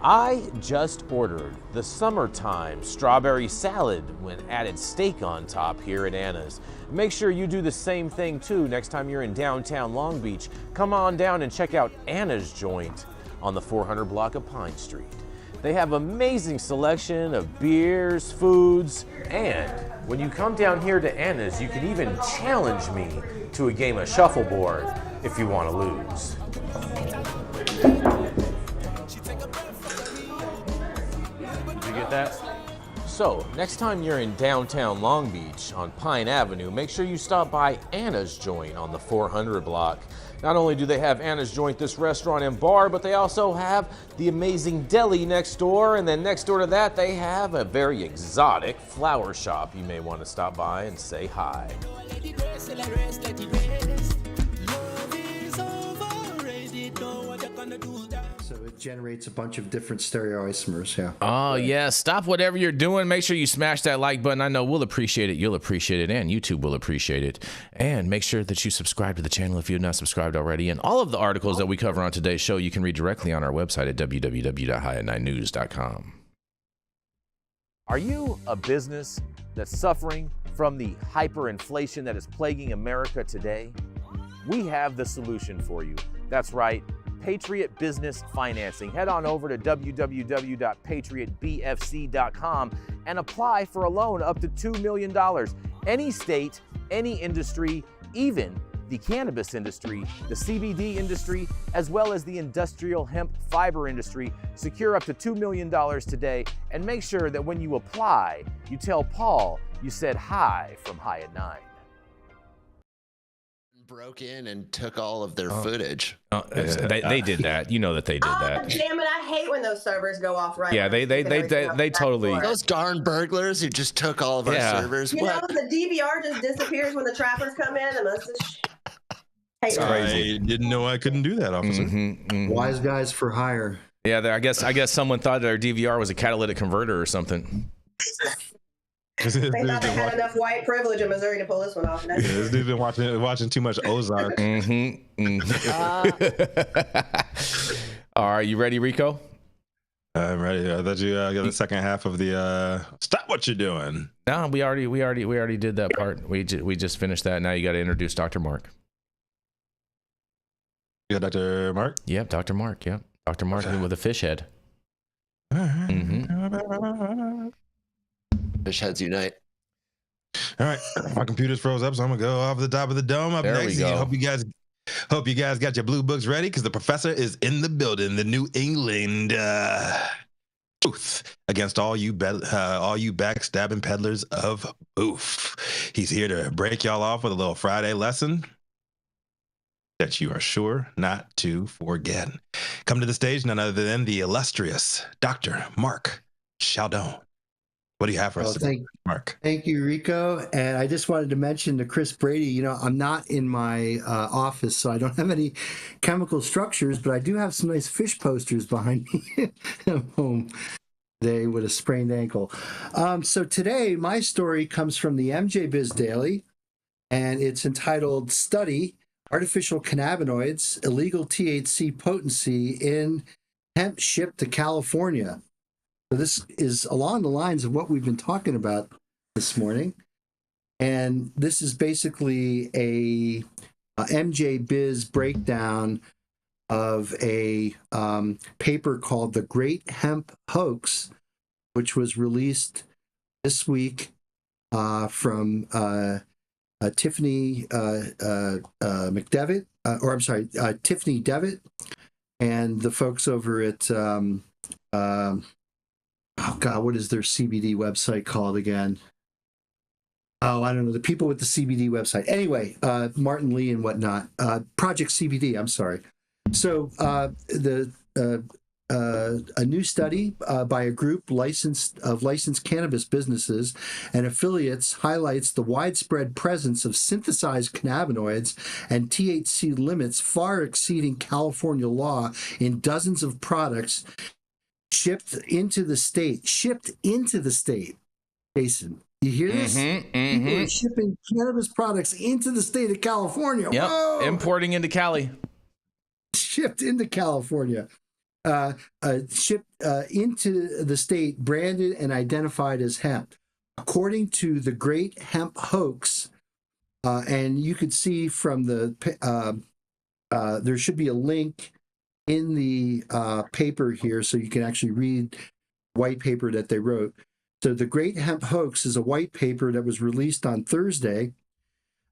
H: I just ordered the summertime strawberry salad when added steak on top here at Anna's. Make sure you do the same thing too next time you're in downtown Long Beach. Come on down and check out Anna's Joint on the 400 block of Pine Street. They have amazing selection of beers, foods, and when you come down here to Anna's, you can even challenge me to a game of shuffleboard if you want to lose. Did you get that? So, next time you're in downtown Long Beach on Pine Avenue, make sure you stop by Anna's Joint on the 400 block. Not only do they have Anna's Joint, this restaurant and bar, but they also have the amazing deli next door, and then next door to that, they have a very exotic flower shop. You may want to stop by and say hi.
D: So it generates a bunch of different stereoisomers, yeah.
A: Oh, yeah. Stop whatever you're doing. Make sure you smash that like button. I know we'll appreciate it. You'll appreciate it. And YouTube will appreciate it. And make sure that you subscribe to the channel if you've not subscribed already. And all of the articles that we cover on today's show, you can read directly on our website at www.high9news.com.
H: Are you a business that's suffering from the hyperinflation that is plaguing America today? We have the solution for you. That's right. Patriot Business Financing. Head on over to www.patriotbfc.com and apply for a loan up to $2 million. Any state, any industry, even the cannabis industry, the CBD industry, as well as the industrial hemp fiber industry. Secure up to $2 million today, and make sure that when you apply, you tell Paul you said hi from High at 9.
B: Broke in and took all of their footage.
A: They did that. You know that they did that.
E: Damn it! I hate when those servers go off right.
A: Yeah, they totally.
B: Those darn burglars who just took all of our servers.
E: You know, the DVR just disappears when the trappers come in. And
F: It's crazy. I didn't know I couldn't do that, officer.
D: Wise guys for hire.
A: Yeah, I guess someone thought that our DVR was a catalytic converter or something.
E: They thought they had enough white privilege in Missouri to pull this one off.
F: This dude's been watching too much Ozark.
A: All right, you ready, Rico?
F: I'm ready. I thought you got the second half of the stop what you're doing.
A: No, we already did that part. We just finished that. Now you got to introduce Dr. Mark.
F: You got Dr. Mark?
A: Yep, Dr. Mark. Yep, Dr. Mark with a fish head.
B: Fish heads unite.
F: All right, my computer's froze up, so I'm gonna go off the top of the dome. Up
A: there
F: next,
A: we go.
F: Hope you guys got your blue books ready, because the professor is in the building. The New England truth against all you backstabbing peddlers of boof. He's here to break y'all off with a little Friday lesson that you are sure not to forget. Come to the stage, none other than the illustrious Dr. Mark Scialdone. What do you have for us today, Mark?
D: Thank you, Rico. And I just wanted to mention to Chris Brady, you know, I'm not in my office, so I don't have any chemical structures, but I do have some nice fish posters behind me at home. They with a sprained ankle. So today, my story comes from the MJ Biz Daily, and it's entitled Study, Artificial Cannabinoids, Illegal THC Potency in Hemp Shipped to California. So this is along the lines of what we've been talking about this morning. And this is basically a MJ Biz breakdown of a paper called The Great Hemp Hoax, which was released this week from Tiffany McDevitt, Tiffany Devitt, and the folks over at oh God, what is their CBD website called again? Oh, I don't know. The people with the CBD website. Anyway, Martin Lee and whatnot. Project CBD, I'm sorry. So a new study by a group licensed cannabis businesses and affiliates highlights the widespread presence of synthesized cannabinoids and THC limits far exceeding California law in dozens of products shipped into the state, Jason. You hear this? People are shipping cannabis products into the state of California.
A: Yep.
D: Whoa!
A: Importing into Cali.
D: Shipped into California. Shipped into the state, branded and identified as hemp. According to the Great Hemp Hoax, and you could see from the, there should be a link in the paper here so you can actually read white paper that they wrote. So the Great Hemp Hoax is a white paper that was released on Thursday.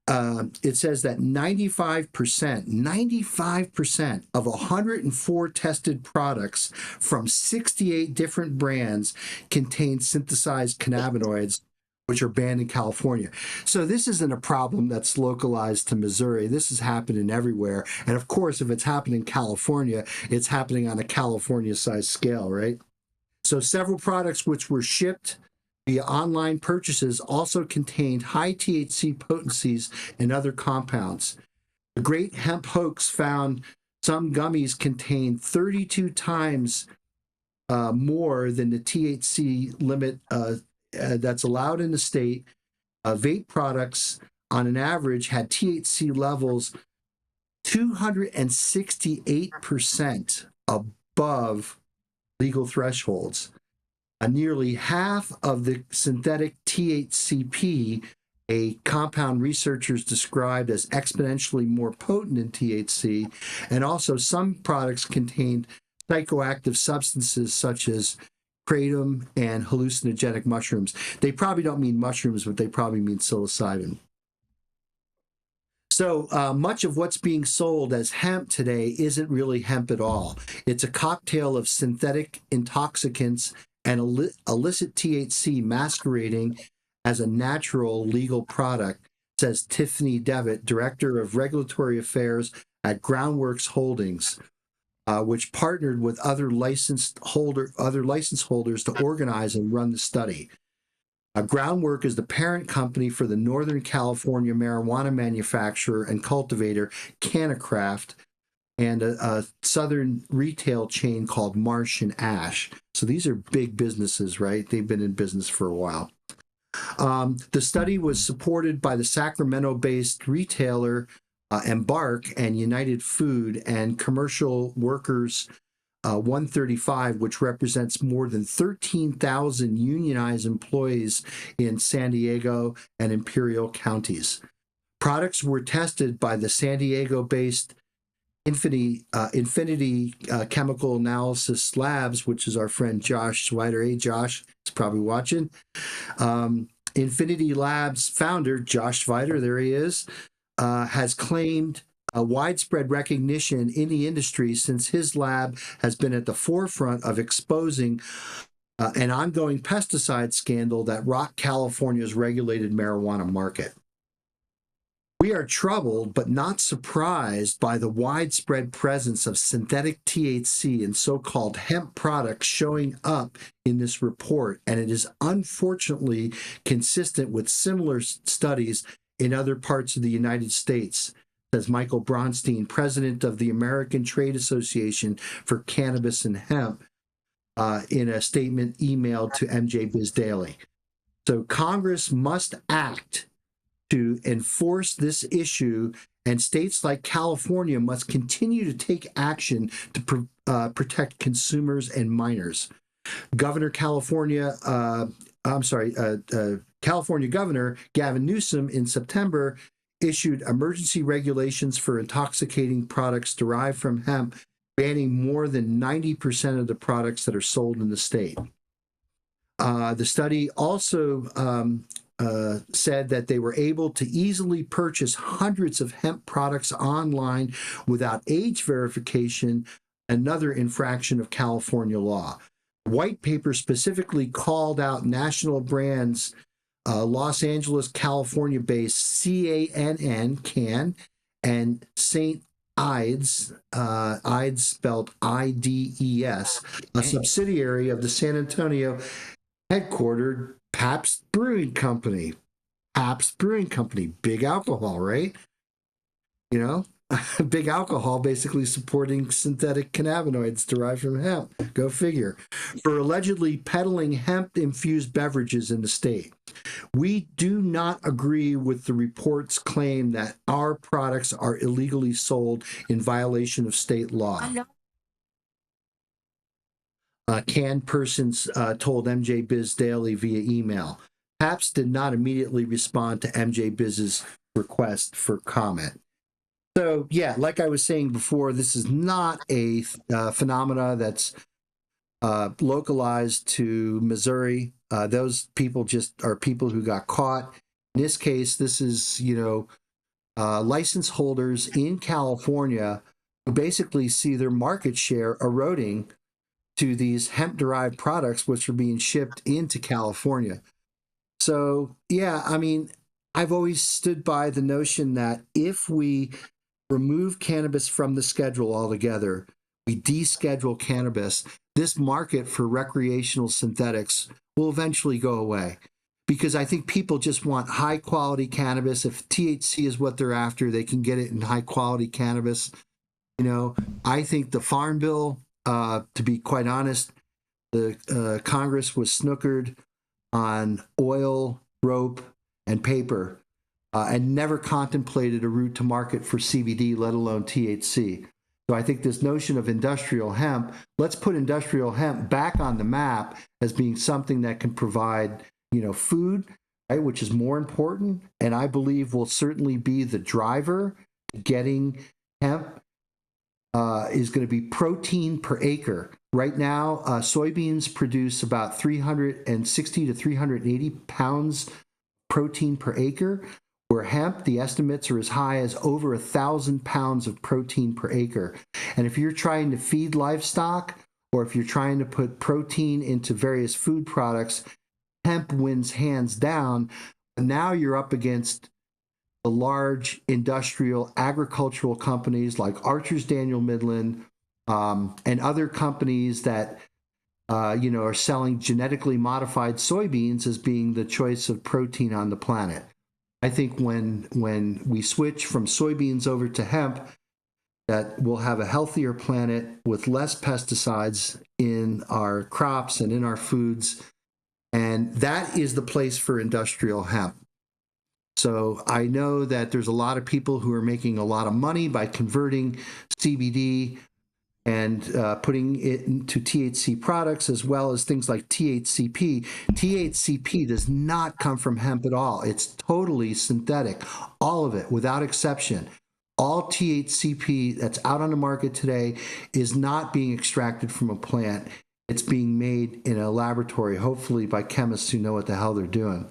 D: It says that 95% of 104 tested products from 68 different brands contain synthesized cannabinoids, which are banned in California. So this isn't a problem that's localized to Missouri. This is happening everywhere. And of course, if it's happening in California, it's happening on a California-sized scale, right? So several products which were shipped via online purchases also contained high THC potencies and other compounds. The Great Hemp Hoax found some gummies contain 32 times more than the THC limit that's allowed in the state. Vape products, on an average, had THC levels 268% above legal thresholds. Nearly half of the synthetic THCP, a compound researchers described as exponentially more potent than THC, and also some products contained psychoactive substances such as kratom and hallucinogenic mushrooms. They probably don't mean mushrooms, but they probably mean psilocybin. So much of what's being sold as hemp today isn't really hemp at all. It's a cocktail of synthetic intoxicants and illicit THC masquerading as a natural legal product, says Tiffany Devitt, Director of Regulatory Affairs at Groundworks Holdings, which partnered with other license holders to organize and run the study. Groundwork is the parent company for the Northern California marijuana manufacturer and cultivator CannaCraft, and a southern retail chain called Marsh and Ash. So these are big businesses, right? They've been in business for a while. The study was supported by the Sacramento-based retailer Embark and United Food and Commercial Workers 135, which represents more than 13,000 unionized employees in San Diego and Imperial counties. Products were tested by the San Diego-based Infinity Chemical Analysis Labs, which is our friend Josh Swider. Hey, Josh, he's probably watching. Infinity Labs founder Josh Swider, there he is, has claimed a widespread recognition in the industry since his lab has been at the forefront of exposing an ongoing pesticide scandal that rocked California's regulated marijuana market. We are troubled but not surprised by the widespread presence of synthetic THC and so-called hemp products showing up in this report, and it is unfortunately consistent with similar studies in other parts of the United States, says Michael Bronstein, president of the American Trade Association for Cannabis and Hemp, in a statement emailed to MJ Biz Daily. So Congress must act to enforce this issue, and states like California must continue to take action to protect consumers and minors. California Governor Gavin Newsom in September issued emergency regulations for intoxicating products derived from hemp, banning more than 90% of the products that are sold in the state. The study also said that they were able to easily purchase hundreds of hemp products online without age verification, another infraction of California law. White paper specifically called out national brands, Los Angeles, California-based CANN, and St. Ides, Ides spelled IDES, a subsidiary of the San Antonio headquartered Pabst Brewing Company. Pabst Brewing Company, big alcohol, right? You know, big alcohol basically supporting synthetic cannabinoids derived from hemp. Go figure. For allegedly peddling hemp-infused beverages in the state. We do not agree with the report's claim that our products are illegally sold in violation of state law. Canned persons told MJ Biz Daily via email. Pabst did not immediately respond to MJ Biz's request for comment. So, yeah, like I was saying before, this is not a phenomena that's localized to Missouri. Those people just are people who got caught. In this case, this is, license holders in California who basically see their market share eroding to these hemp-derived products which are being shipped into California. So, yeah, I mean, I've always stood by the notion that if we remove cannabis from the schedule altogether, we deschedule cannabis, this market for recreational synthetics will eventually go away. Because I think people just want high-quality cannabis. If THC is what they're after, they can get it in high-quality cannabis. I think the Farm Bill, to be quite honest, the Congress was snookered on oil, rope, and paper, and never contemplated a route to market for CBD, let alone THC. So I think this notion of industrial hemp, let's put industrial hemp back on the map as being something that can provide, food, right, which is more important, and I believe will certainly be the driver to getting hemp. Is going to be protein per acre. Right now, soybeans produce about 360 to 380 pounds protein per acre, where hemp, the estimates are as high as over 1,000 pounds of protein per acre. And if you're trying to feed livestock, or if you're trying to put protein into various food products, hemp wins hands down. Now you're up against the large industrial agricultural companies like Archer's Daniel Midland, and other companies that are selling genetically modified soybeans as being the choice of protein on the planet. I think when we switch from soybeans over to hemp, that we'll have a healthier planet with less pesticides in our crops and in our foods. And that is the place for industrial hemp. So I know that there's a lot of people who are making a lot of money by converting CBD and putting it into THC products, as well as things like THCP. THCP does not come from hemp at all. It's totally synthetic, all of it, without exception. All THCP that's out on the market today is not being extracted from a plant. It's being made in a laboratory, hopefully by chemists who know what the hell they're doing.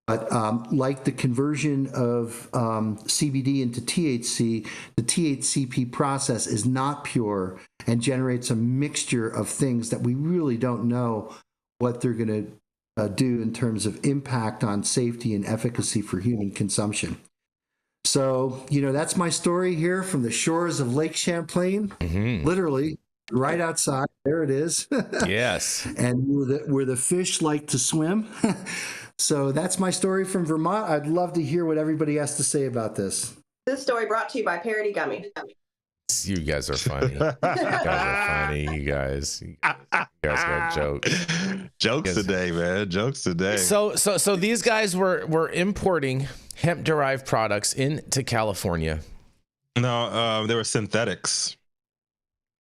D: But like the conversion of CBD into THC, the THCP process is not pure and generates a mixture of things that we really don't know what they're going to do in terms of impact on safety and efficacy for human consumption. So, that's my story here from the shores of Lake Champlain, literally right outside. There it is.
H: Yes.
D: And where the fish like to swim. So that's my story from Vermont. I'd love to hear what everybody has to say about this.
E: This story brought to you by Parody Gummy.
H: You guys are funny. You guys are funny. You guys got jokes.
F: Jokes today, man. Jokes today.
H: So these guys were importing hemp-derived products into California.
F: No, they were synthetics.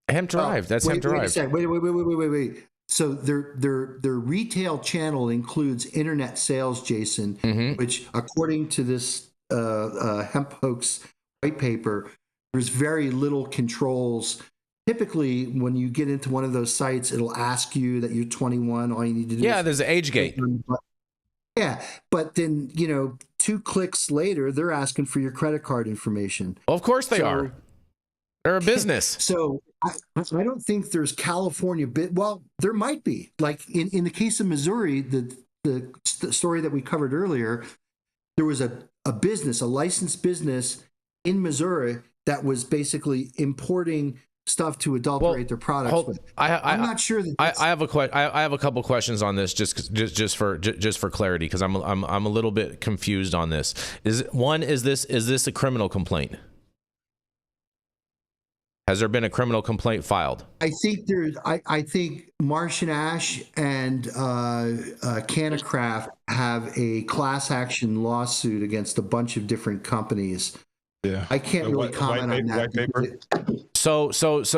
H: Hemp-derived. That's hemp-derived.
D: Wait. So their retail channel includes internet sales, Jason, which, according to this hemp hoax white paper, there's very little controls. Typically, when you get into one of those sites, it'll ask you that you're 21. All you need to do is
H: there's an age gate.
D: Yeah, but then, 2 clicks later, they're asking for your credit card information.
H: Well, of course they are. They're a business.
D: So I don't think there's California well, there might be. Like in the case of Missouri, the story that we covered earlier, there was a licensed business in Missouri that was basically importing stuff to adulterate their products. I'm not sure that
H: I have a couple questions on this just for clarity, because I'm a little bit confused on this. Is this a criminal complaint? Has there been a criminal complaint filed?
D: I think Marsh and Ash and Cannacraft have a class action lawsuit against a bunch of different companies. Yeah, I can't really comment on that.
F: White paper.
H: So just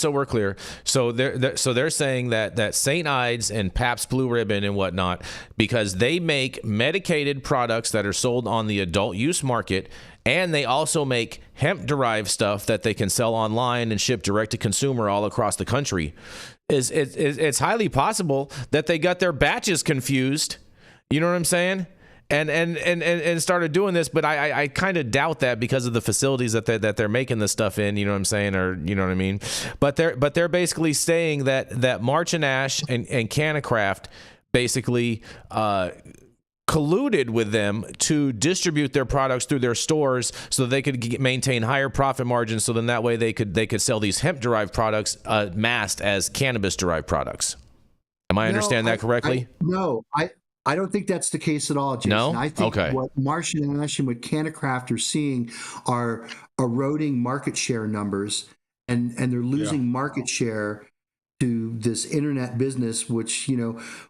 H: so we're clear, so they're saying that St. Ides and Pabst Blue Ribbon and whatnot, because they make medicated products that are sold on the adult use market, and they also make hemp-derived stuff that they can sell online and ship direct to consumer all across the country. It's highly possible that they got their batches confused. You know what I'm saying? And started doing this, but I kind of doubt that because of the facilities that they're making this stuff in. You know what I'm saying, or you know what I mean? But they're basically saying that March and Ash and Cannacraft basically colluded with them to distribute their products through their stores so that they could maintain higher profit margins. So then that way they could sell these hemp derived products masked as cannabis derived products. Am I understand that correctly?
D: I don't think that's the case at all, Jason.
H: No?
D: I think
H: Okay.
D: what Marsh and Ash and what Cannacraft are seeing are eroding market share numbers, and they're losing market share to this internet business, which,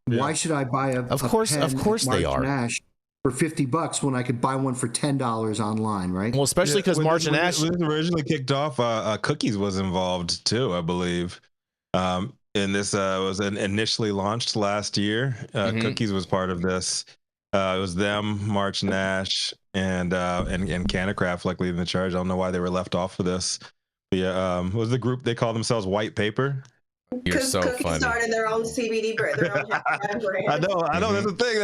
D: why should I buy
H: Of course they are.
D: and Ash for $50 when I could buy one for $10 online, right?
H: Well, especially because March and Ash
F: originally kicked off, Cookies was involved too, I believe. And this was initially launched last year. Cookies was part of this. It was them, March and Ash, and Cannacraft, like leading the charge. I don't know why they were left off of this. But was the group, they call themselves White Paper?
A: You're so
E: Cookies
A: funny.
E: started their own CBD brand, their own brand.
F: I know. That's the thing.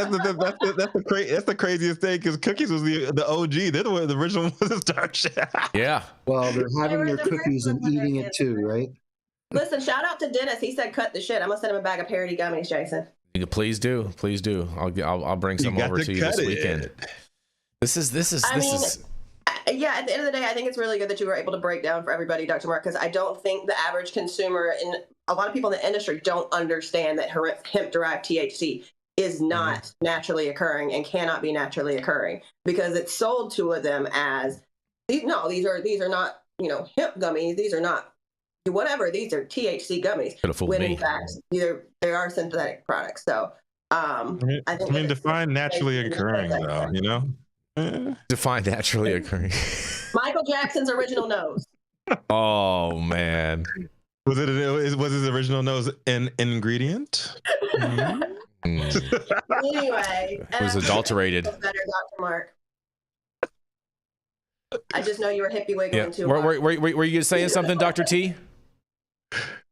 F: That's the craziest thing because Cookies was the OG. They're the original ones that started shit.
A: Yeah.
D: Well, they're having
E: were
D: their
E: the first
D: cookies and
E: ones that
D: eating
E: did
D: it too, right?
E: Listen, shout out to Dennis. He said cut the shit. I'm gonna send him a bag of parody gummies, Jason.
A: Please do. I'll bring some over to you this weekend. This is
E: Yeah, at the end of the day, I think it's really good that you were able to break down for everybody, Dr. Mark, because I don't think the average consumer and a lot of people in the industry don't understand that hemp-derived THC is not naturally occurring and cannot be naturally occurring because it's sold to them as these are not, hemp gummies. These are not whatever. These are THC gummies. When in fact, they are synthetic products. So I think
F: define naturally occurring though,
A: Define naturally occurring.
E: Michael Jackson's original nose.
A: Oh man.
F: Was his original nose an ingredient?
E: Anyway,
A: it was adulterated.
E: Better, Dr. Mark. I just know you were hippie wiggling too hard.
A: Were you saying something, Dr. T?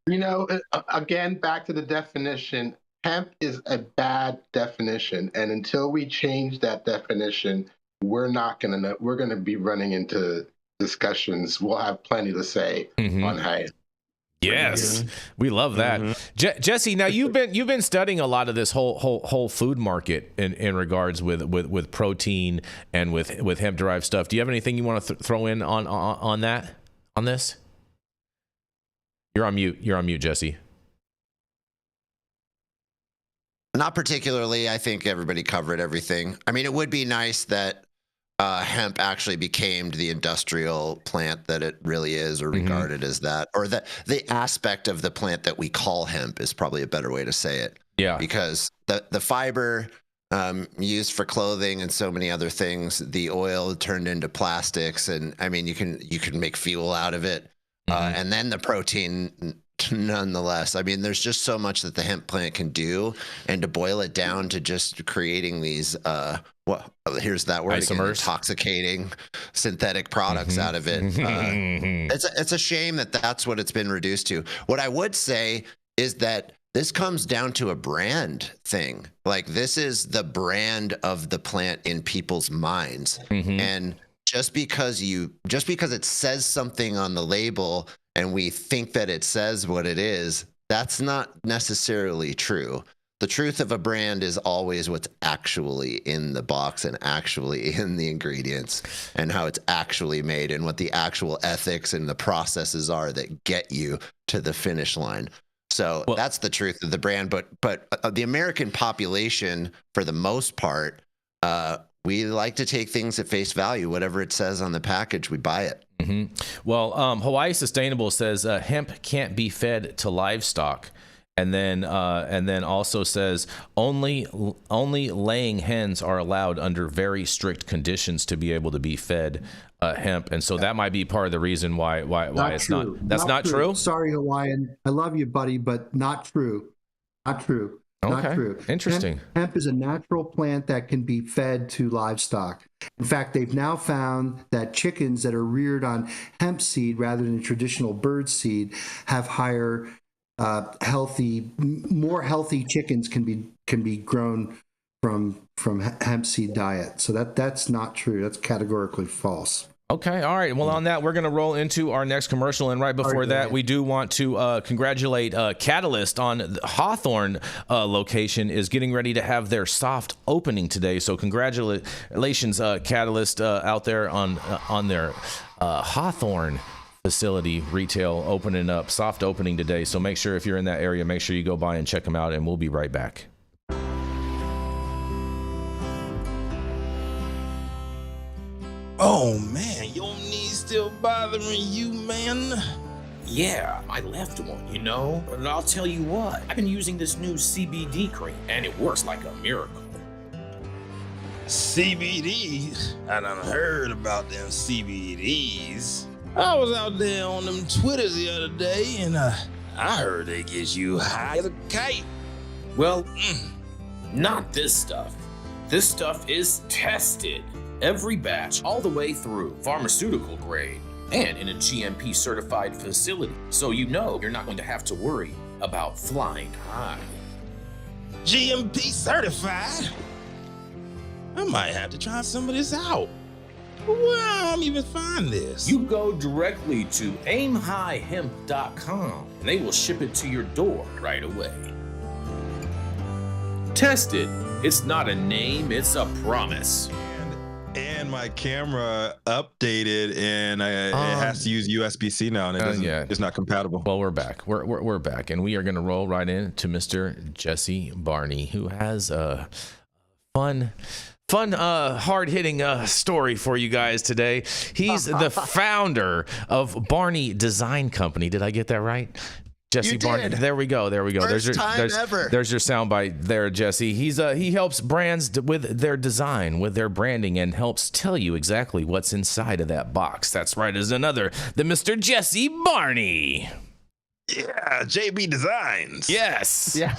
C: Again, back to the definition. Hemp is a bad definition, and until we change that definition, we're going to be running into discussions. We'll have plenty to say on hemp.
A: Yes, we love that. Jesse, now you've been studying a lot of this whole food market in regards with protein and with hemp derived stuff. Do you have anything you want to throw in on this? You're on mute, Jesse.
B: Not particularly. I think everybody covered everything. I mean, it would be nice that hemp actually became the industrial plant that it really is, or regarded as that, or that the aspect of the plant that we call hemp is probably a better way to say it.
A: Yeah.
B: Because the fiber used for clothing and so many other things, the oil turned into plastics, and I mean, you can make fuel out of it, and then the protein. Nonetheless, I mean, there's just so much that the hemp plant can do, and to boil it down to just creating these, here's that word again, intoxicating synthetic products out of it. It's a shame that that's what it's been reduced to. What I would say is that this comes down to a brand thing. Like, this is the brand of the plant in people's minds, and just because it says something on the label and we think that it says what it is, that's not necessarily true. The truth of a brand is always what's actually in the box and actually in the ingredients and how it's actually made and what the actual ethics and the processes are that get you to the finish line. So that's the truth of the brand. But the American population, for the most part, we like to take things at face value. Whatever it says on the package, we buy it.
A: Well, Hawaii Sustainable says hemp can't be fed to livestock, and then also says only laying hens are allowed under very strict conditions to be able to be fed hemp, and so that might be part of the reason why it's
D: true.
A: not. That's not true.
D: Sorry, Hawaiian. I love you, buddy, but not true. Not true.
A: Okay.
D: Not true.
A: Interesting.
D: Hemp is a natural plant that can be fed to livestock. In fact, they've now found that chickens that are reared on hemp seed rather than traditional bird seed have higher more healthy chickens can be grown from hemp seed diet. So that's not true. That's categorically false.
A: Okay, all right. Well, on that, we're going to roll into our next commercial. And right before that, we do want to congratulate Catalyst on the Hawthorne location is getting ready to have their soft opening today. So congratulations, Catalyst, out there on their Hawthorne facility retail opening up, soft opening today. So make sure if you're in that area, make sure you go by and check them out, and we'll be right back.
I: Oh man, your knees still bothering you, man?
G: Yeah, my left one, But I'll tell you what, I've been using this new CBD cream, and it works like a miracle.
I: CBDs? I done heard about them CBDs. I was out there on them Twitters the other day, and I heard they get you high as a kite.
G: Well, not this stuff. This stuff is tested. Every batch, all the way through, pharmaceutical grade, and in a GMP certified facility. So you're not going to have to worry about flying high.
I: GMP certified? I might have to try some of this out. Where will I even find this?
G: You go directly to aimhighhemp.com and they will ship it to your door right away. Test it. It's not a name, it's a promise.
F: And my camera updated, and it has to use USB-C now, and it's not compatible.
A: Well, we're back. We're back, and we are going to roll right into Mr. Jesse Barney, who has a fun, hard-hitting story for you guys today. He's the founder of Barney Design Company. Did I get that right? Jesse Barney. There we go. There's your soundbite there, Jesse. He helps brands with their design, with their branding, and helps tell you exactly what's inside of that box. That's right. There's another, the Mr. Jesse Barney.
F: Yeah, JB Designs.
A: Yes.
B: Yeah.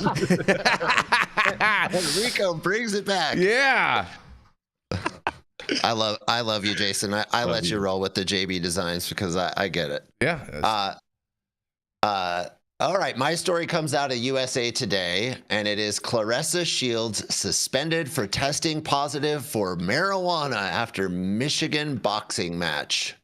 B: Rico brings it back.
A: Yeah.
B: I love you, Jason. I let you roll with the JB Designs because I get it.
A: Yeah.
B: All right, my story comes out of USA Today, and it is Claressa Shields suspended for testing positive for marijuana after Michigan boxing match.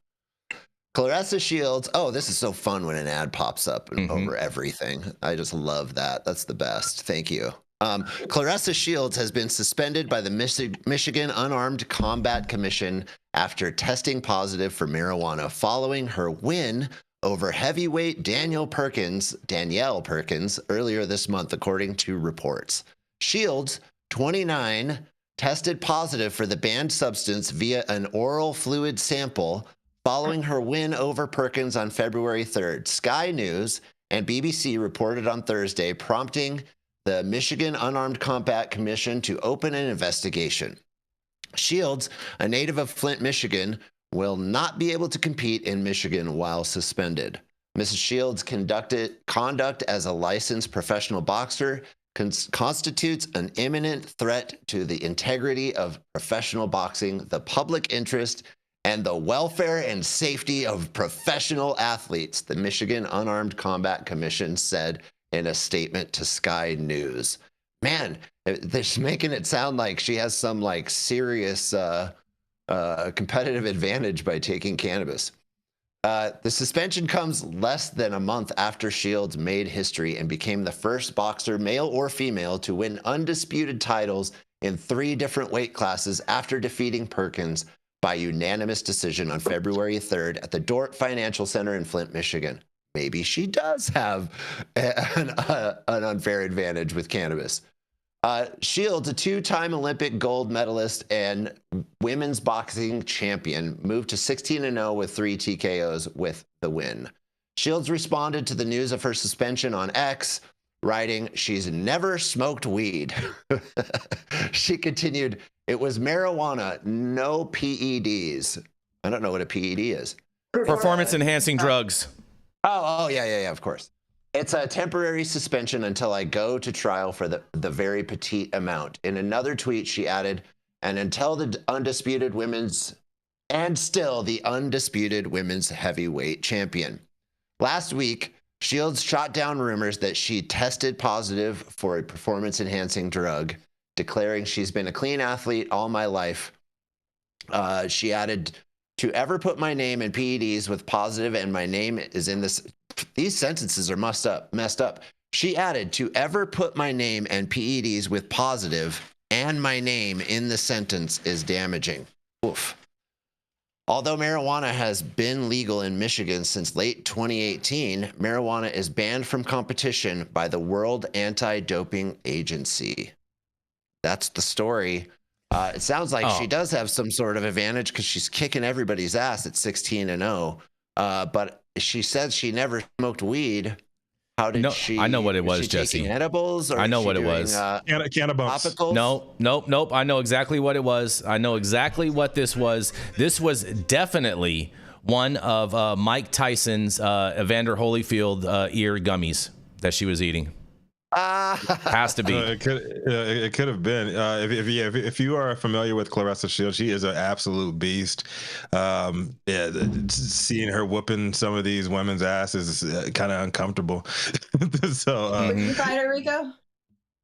B: Claressa Shields, oh, this is so fun when an ad pops up over everything. I just love that. That's the best. Thank you. Claressa Shields has been suspended by the Michigan Unarmed Combat Commission after testing positive for marijuana following her win over heavyweight Danielle Perkins earlier this month, according to reports. Shields, 29, tested positive for the banned substance via an oral fluid sample following her win over Perkins on February 3rd. Sky News and BBC reported on Thursday, prompting the Michigan Unarmed Combat Commission to open an investigation. Shields, a native of Flint, Michigan, will not be able to compete in Michigan while suspended. Mrs. Shields' conduct as a licensed professional boxer constitutes an imminent threat to the integrity of professional boxing, the public interest, and the welfare and safety of professional athletes, the Michigan Unarmed Combat Commission said in a statement to Sky News. Man, they're making it sound like she has some serious competitive advantage by taking cannabis. The suspension comes less than a month after Shields made history and became the first boxer, male or female, to win undisputed titles in 3 different weight classes after defeating Perkins by unanimous decision on February 3rd at the Dordt Financial Center in Flint, Michigan. Maybe she does have an unfair advantage with cannabis. Shields, a 2-time Olympic gold medalist and women's boxing champion, moved to 16-0 with 3 TKOs with the win. Shields responded to the news of her suspension on X, writing, "She's never smoked weed." She continued, "It was marijuana, no PEDs." I don't know what a PED is.
A: Performance enhancing drugs.
B: Oh, yeah, of course. It's a temporary suspension until I go to trial for the very petite amount. In another tweet, she added, "And until the undisputed women's heavyweight champion." Last week, Shields shot down rumors that she tested positive for a performance-enhancing drug, declaring she's been a clean athlete all my life. She added, "To ever put my name in PEDs with positive and my name is in this..." These sentences are messed up. She added, "To ever put my name and PEDs with positive and my name in the sentence is damaging." Oof. Although marijuana has been legal in Michigan since late 2018, marijuana is banned from competition by the World Anti-Doping Agency. That's the story. It sounds like she does have some sort of advantage because she's kicking everybody's ass at 16-0. But she said she never smoked weed. How did she?
A: I know what it was,
B: she
A: Jesse.
B: taking edibles? Or
A: I know what it
B: doing,
A: was.
F: Cannabis.
B: Topicals?
A: Nope. I know exactly what it was. I know exactly what this was. This was definitely one of Mike Tyson's Evander Holyfield ear gummies that she was eating. Has to be.
F: It could have been. If you are familiar with Claressa Shields, she is an absolute beast. Seeing her whooping some of these women's asses is kind of uncomfortable. So,
E: Would you fight her, Rico?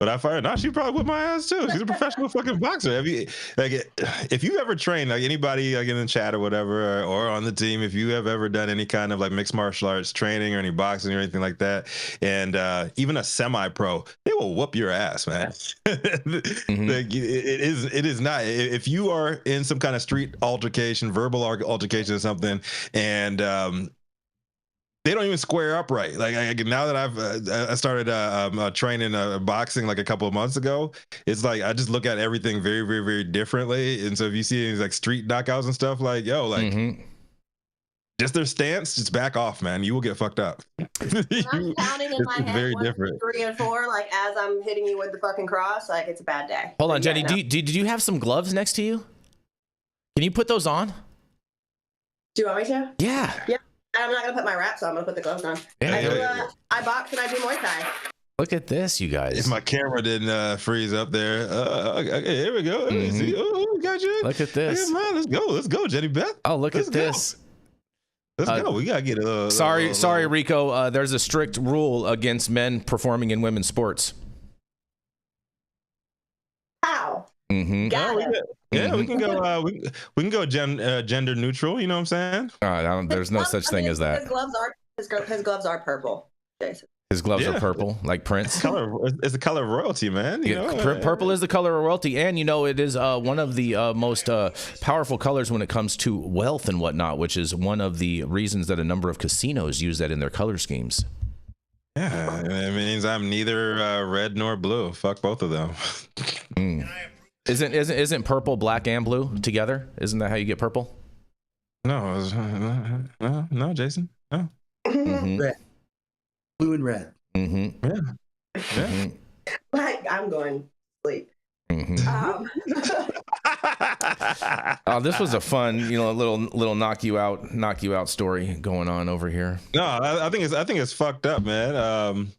F: but I fired. No, she probably whipped my ass too. She's a professional fucking boxer. If you ever trained, like anybody like in the chat or whatever, or on the team, if you have ever done any kind of like mixed martial arts training or any boxing or anything like that, and even a semi-pro, they will whoop your ass, man. Like, it is not. If you are in some kind of street altercation, verbal altercation or something, and they don't even square up right. Like now that I started training boxing like a couple of months ago, it's like I just look at everything very, very, very differently. And so if you see any like street knockouts and stuff, like just their stance, just back off, man. You will get fucked up.
E: I'm counting in my head,
F: very
E: 1, 2,
F: different.
E: 3, and 4. Like as I'm hitting you with the fucking cross, like it's a bad day.
A: Hold on,
E: But
A: Jenny.
E: yeah, no.
A: Did you have some gloves next to you? Can you put those on?
E: Do you want me to?
A: Yeah.
E: Yeah. I'm not gonna put my wraps on. I'm gonna put the gloves on.
A: Yeah.
E: I box and I do Muay Thai.
A: Look at this, you guys.
F: If my camera didn't freeze up there, okay, here we go. See, we got you.
A: Look at this.
F: Hey, man, let's go, Jenny Beth.
A: Oh, look at this.
F: Let's go. We gotta get a.
A: Sorry, Rico. There's a strict rule against men performing in women's sports.
E: How?
A: Mm-hmm.
F: We can go. We can go gender neutral. You know what I'm saying?
A: There's no such thing as that.
E: His gloves are purple, Jason.
A: His gloves are purple, like Prince.
F: It's the color of royalty, man. You know?
A: Purple is the color of royalty, and it is one of the most powerful colors when it comes to wealth and whatnot, which is one of the reasons that a number of casinos use that in their color schemes.
F: Yeah, it means I'm neither red nor blue. Fuck both of them.
A: Isn't purple black and blue together? Isn't that how you get purple?
F: No, Jason. No.
D: Red. Blue and red.
F: Yeah.
E: Like I'm going to sleep.
A: Oh, this was a fun, a little knock you out story going on over here.
F: No, I think it's fucked up, man.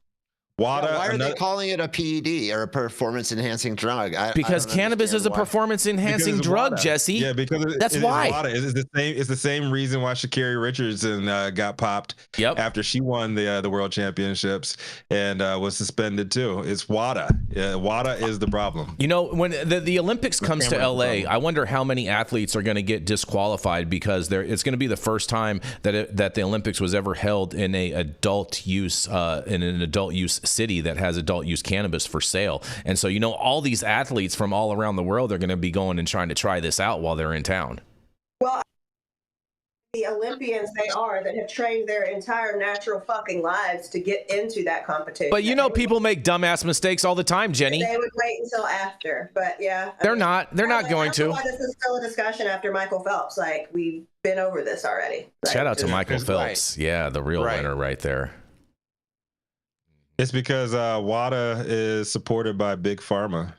F: WADA.
B: Why are they calling it a PED or a performance enhancing drug?
A: Because cannabis is a performance enhancing drug, Jesse.
F: Yeah, because
A: that's why.
F: It's the same reason why Sha'Carri Richardson got popped after she won the world championships and was suspended too. It's WADA. Yeah, WADA is the problem.
A: When the Olympics comes to LA, I wonder how many athletes are going to get disqualified because it's going to be the first time that the Olympics was ever held in an adult use city that has adult use cannabis for sale. And so all these athletes from all around the world are going to be going and trying to try this out while they're in town.
E: Well, the Olympians that have trained their entire natural fucking lives to get into that competition.
A: But people make dumbass mistakes all the time, Jenny.
E: They would wait until after, but yeah.
A: They're not going to.
E: Why this is still a discussion after Michael Phelps. Like, we've been over this already.
A: Shout out to Michael Phelps. Yeah, the real winner right there.
F: It's because WADA is supported by Big Pharma.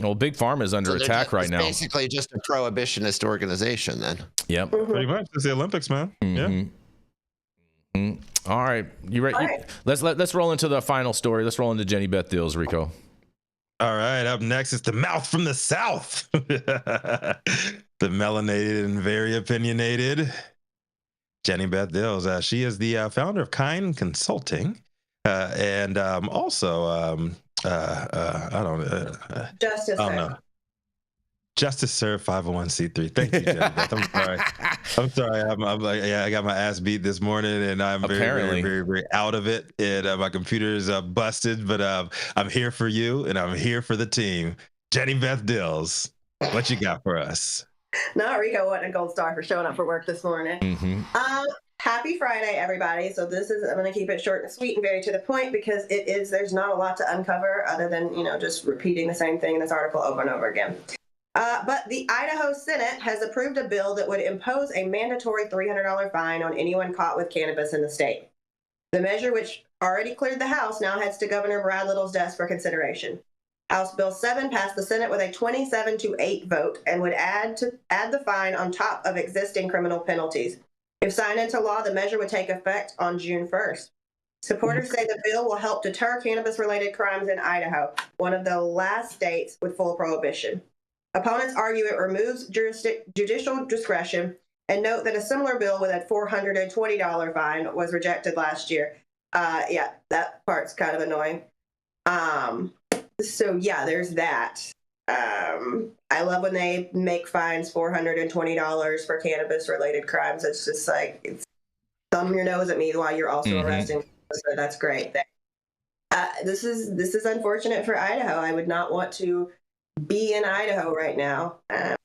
A: Well, Big Pharma is under attack right now.
B: Basically, just a prohibitionist organization, then.
A: Yep.
F: Pretty much. It's the Olympics, man. Yeah.
A: All right, you ready?
E: Right.
A: Let's roll into the final story. Let's roll into Jenny Beth Dills, Rico.
F: All right. Up next is the mouth from the South. The melanated and very opinionated Jenny Beth Dills. She is the founder of Kind Consulting, and also I don't know. Justice Serve 501c3. Thank you, Jenny Beth. I'm sorry. I got my ass beat this morning, and I'm very, very, very out of it. And my computer is busted, but I'm here for you, and I'm here for the team. Jenny Beth Dills, what you got for us?
E: No, Rico wasn't a gold star for showing up for work this morning. Happy Friday, everybody. So I'm going to keep it short and sweet and very to the point because there's not a lot to uncover other than, just repeating the same thing in this article over and over again. But the Idaho Senate has approved a bill that would impose a mandatory $300 fine on anyone caught with cannabis in the state. The measure, which already cleared the House, now heads to Governor Brad Little's desk for consideration. House Bill 7 passed the Senate with a 27-8 vote and would add the fine on top of existing criminal penalties. If signed into law, the measure would take effect on June 1st. Supporters say the bill will help deter cannabis-related crimes in Idaho, one of the last states with full prohibition. Opponents argue it removes judicial discretion and note that a similar bill with a $420 fine was rejected last year. Yeah, that part's kind of annoying. So yeah, there's that. I love when they make fines $420 for cannabis-related crimes. It's just like, it's thumb your nose at me while you're also arresting. So that's great. This is unfortunate for Idaho. I would not want to be in Idaho right now.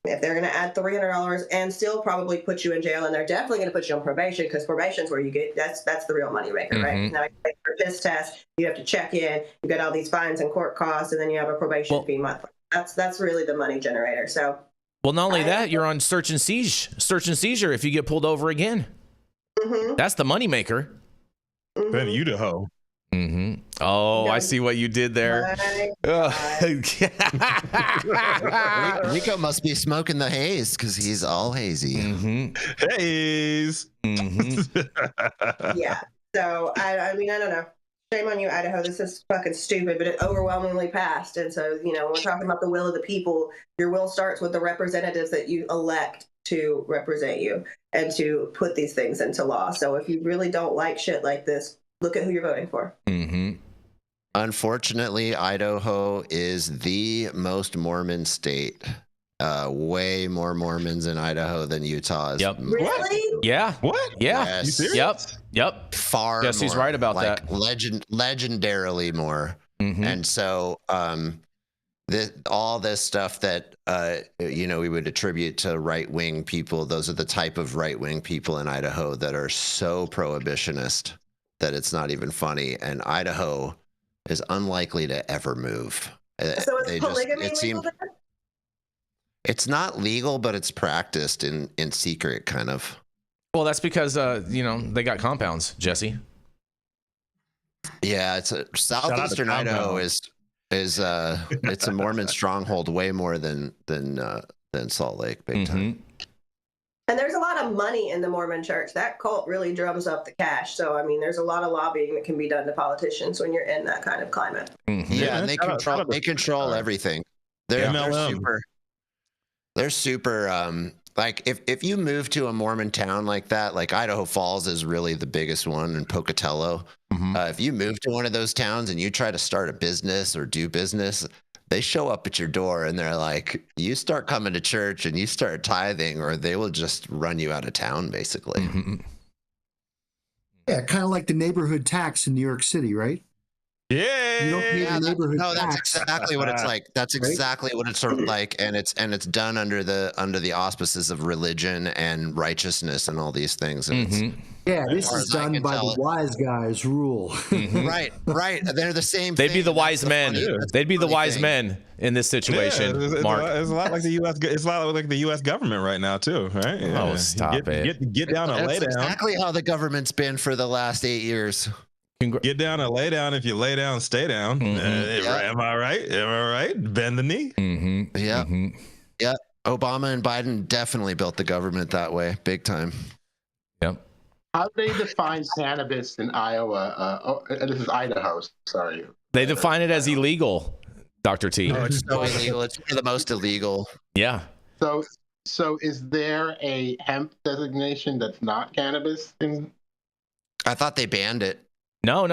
E: If they're going to add $300 and still probably put you in jail, and they're definitely going to put you on probation, because probation's where you get that's the real moneymaker, right? Now you take your piss test, you have to check in, you get all these fines and court costs, and then you have a probation fee monthly. That's really the money generator. So,
A: well, not only that, you're on search and seizure if you get pulled over again. That's the moneymaker.
F: Then Idaho.
A: Oh, I see what you did there.
B: Rico must be smoking the haze because he's all hazy.
F: Haze.
E: Yeah. So I mean, I don't know. Shame on you, Idaho. This is fucking stupid, but it overwhelmingly passed. And so, when we're talking about the will of the people, your will starts with the representatives that you elect to represent you and to put these things into law. So if you really don't like shit like this, look at who you're voting for.
B: Unfortunately, Idaho is the most Mormon state. Way more Mormons in Idaho than Utah is.
A: Yep.
E: Really?
A: Yeah.
F: What?
A: Yeah.
B: Yes.
F: You serious?
A: Yep.
B: Far
A: Jesse's
B: more,
A: right about
B: like,
A: that.
B: Legendarily more. And so all this stuff that we would attribute to right-wing people, those are the type of right-wing people in Idaho that are so prohibitionist that it's not even funny. And Idaho is unlikely to ever move.
E: So is polygamy legal there?
B: It's not legal, but it's practiced in secret, kind of.
A: Well, that's because they got compounds, Jesse.
B: Yeah, it's southeastern Idaho is it's a Mormon stronghold, way more than Salt Lake, big time.
E: And there's a lot of money in the Mormon church. That cult really drums up the cash. So, I mean, there's a lot of lobbying that can be done to politicians when you're in that kind of climate.
B: Yeah, and they control everything. They're super like if you move to a Mormon town like that, like Idaho Falls is really the biggest one, and Pocatello. If you move to one of those towns and you try to start a business or do business, they show up at your door and they're like, you start coming to church and you start tithing, or they will just run you out of town, basically.
D: Yeah, kind of like the neighborhood tax in New York City, right?
F: Yeah.
D: You don't pay the neighborhood tax.
B: That's exactly what it's like. That's exactly what it's sort of like, and it's done under the auspices of religion and righteousness and all these things. And
D: this is done by the wise guys rule.
B: Right. They're the same.
A: They'd be the wise men. They'd be the wise men in this situation. Mark,
F: it's a lot like the U.S. It's a lot like the U.S. government right now too, right? Yeah.
A: Oh, stop it!
F: Get down and lay down.
B: Exactly how the government's been for the last 8 years.
F: Get down and lay down. If you lay down, stay down. Am I right? Am I right? Bend the knee.
B: Yeah. Obama and Biden definitely built the government that way, big time.
A: Yep.
C: How do they define cannabis in Iowa? This is Idaho. Sorry.
A: They define it as illegal, Dr. T.
B: Oh, it's so illegal. It's one of the most illegal.
A: Yeah.
C: So is there a hemp designation that's not cannabis?
B: I thought they banned it.
A: No.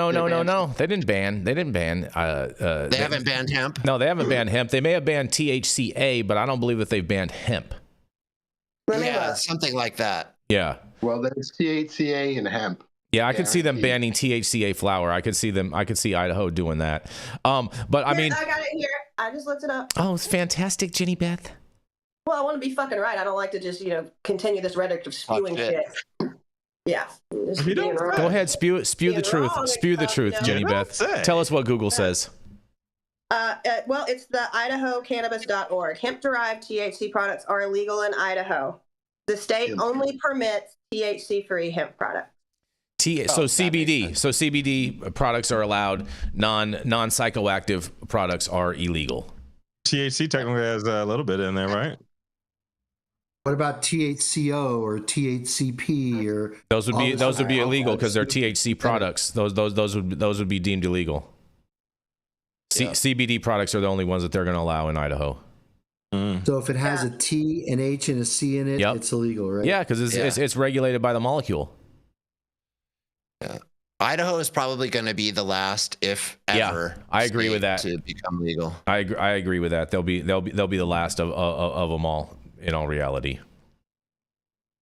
A: They didn't ban. They
B: haven't banned hemp.
A: No, they haven't banned hemp. They may have banned THCA, but I don't believe that they've banned hemp.
B: Yeah, something like that.
A: Yeah.
C: Well, there's THCA and hemp.
A: Yeah, I could see them banning THCA flower. I could see Idaho doing that. But I mean,
E: I got it here. I just looked it up.
A: Oh, it's fantastic, Jenny Beth.
E: Well, I want to be fucking right. I don't like to just continue this rhetoric of spewing shit. Yeah.
A: Go ahead, spew the truth. Spew the truth, Jenny Beth. Tell us what Google says.
E: Well, it's the IdahoCannabis.org. Hemp-derived THC products are illegal in Idaho. The state only permits THC-free hemp products.
A: So CBD products are allowed. Non-psychoactive products are illegal.
F: THC technically has a little bit in there, right?
D: What about THCO or THCP or
H: those would be illegal because they're
D: THC
H: THC products. Those would be deemed illegal. CBD products are the only ones that they're going to allow in Idaho.
D: So if it has a T, an H, and a C in it, it's illegal, right?
H: Yeah, because it's regulated by the molecule.
B: Yeah. Idaho is probably going to be the last, if ever.
H: Yeah, I agree with that.
B: To become legal.
H: I agree with that. They'll be the last of them all in all reality.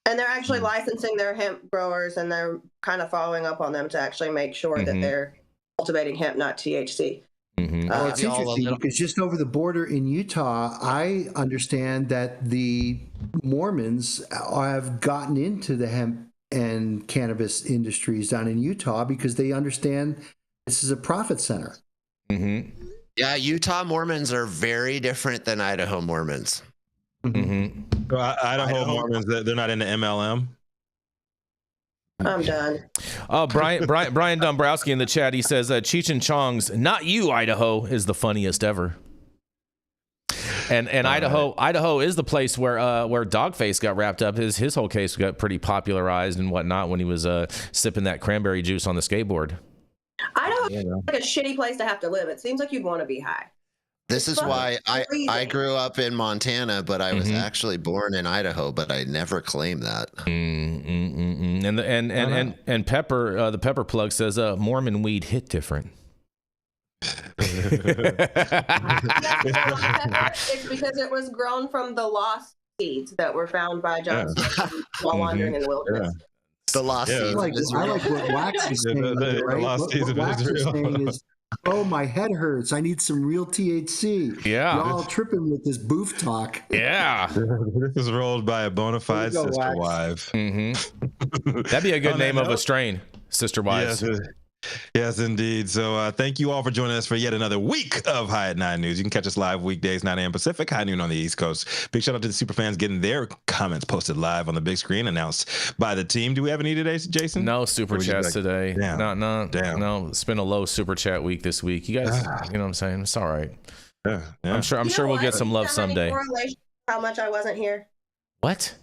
E: And they're actually licensing their hemp growers, and they're kind of following up on them to actually make sure that they're cultivating hemp, not THC.
D: Well, it's interesting because just over the border in Utah, I understand that the Mormons have gotten into the hemp and cannabis industries down in Utah because they understand this is a profit center.
B: Yeah, Utah Mormons are very different than Idaho Mormons.
F: Idaho Mormons, they're not into MLM.
E: I'm done.
H: Brian Dombrowski in the chat, he says Cheech and Chong's "Not You, Idaho" is the funniest ever. And Idaho is the place where Dogface got wrapped up. His whole case got pretty popularized and whatnot when he was sipping that cranberry juice on the skateboard.
E: Idaho is like a shitty place to have to live. It seems like you'd want to be high.
B: This is why I grew up in Montana, but I was actually born in Idaho, but I never claimed that.
H: And Pepper, the Pepper Plug says Mormon weed hit different.
E: It's because it was grown from the lost seeds that were found by John Smith while wandering in the wilderness.
B: The lost seeds.
D: I like what Wax is saying. What Wax is saying is, oh, my head hurts. I need some real THC.
H: Yeah.
D: Y'all tripping with this boof talk.
H: Yeah.
F: This is rolled by a bona fide sister wife.
H: That'd be a good name of a strain, sister wives.
F: Yes, indeed. So thank you all for joining us for yet another week of High at 9 News. You can catch us live weekdays, 9 a.m. Pacific, high noon on the East Coast. Big shout out to the super fans getting their comments posted live on the big screen, announced by the team. Do we have any today, Jason?
H: No super chats today.
F: Damn.
H: No. It's been a low super chat week this week. You guys, you know what I'm saying? It's all right.
F: Yeah.
H: I'm sure we'll get some love someday.
E: How much I wasn't here?
H: What?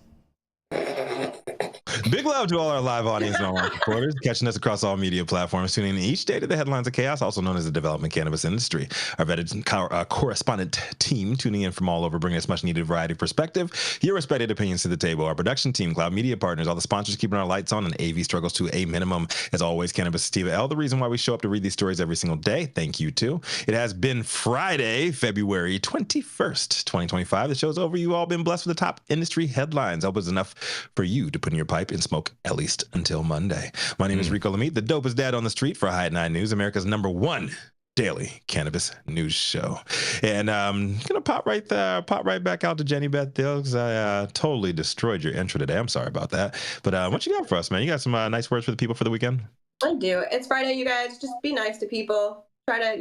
F: Big love to all our live audience and online supporters catching us across all media platforms, tuning in each day to the headlines of chaos, also known as the development cannabis industry. Our vetted correspondent team tuning in from all over, bringing us much needed variety of perspective, your respected opinions to the table. Our production team, Cloud Media Partners, all the sponsors keeping our lights on and AV struggles to a minimum. As always, Cannabis Sativa L, the reason why we show up to read these stories every single day. Thank you too. It has been Friday, February 21st, 2025. The show's over. You've all been blessed with the top industry headlines. I hope it's enough for you to put in your pipe and smoke at least until Monday. My name is Rico Lamitte, the dopest dad on the street for High at 9 News, America's #1 daily cannabis news show. And I'm gonna pop right back out to Jenny Beth Dills. I totally destroyed your intro today. I'm sorry about that. But what you got for us, man? You got some nice words for the people for the weekend?
E: I do. It's Friday, you guys. Just be nice to people. Try to,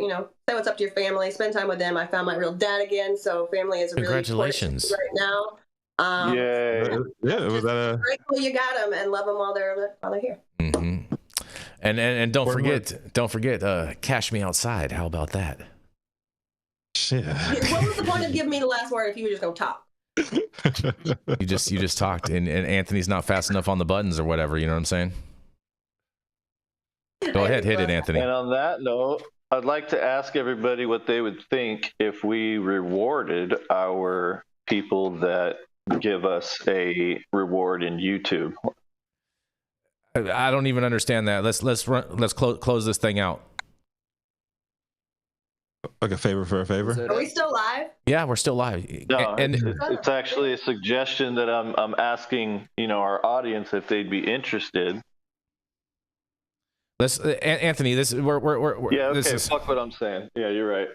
E: say what's up to your family. Spend time with them. I found my real dad again, so family is really
H: congratulations
E: important right now.
F: Was that
E: grateful you got them and love them while they're here.
H: And don't forget, cash me outside. How about that?
F: Shit.
E: What was the point of giving me the last word if you were just gonna talk?
H: You just talked, and Anthony's not fast enough on the buttons or whatever. You know what I'm saying? Go ahead, hit it, Anthony.
J: And on that note, I'd like to ask everybody what they would think if we rewarded our people that give us a reward in YouTube.
H: I don't even understand that. Let's close this thing out.
F: Like a favor for a favor?
E: Are we still live?
H: Yeah, we're still live.
J: No, it's actually a suggestion that I'm asking, our audience if they'd be interested.
H: Let's Anthony, this we're
J: yeah, okay,
H: this is...
J: fuck what I'm saying. Yeah, you're right.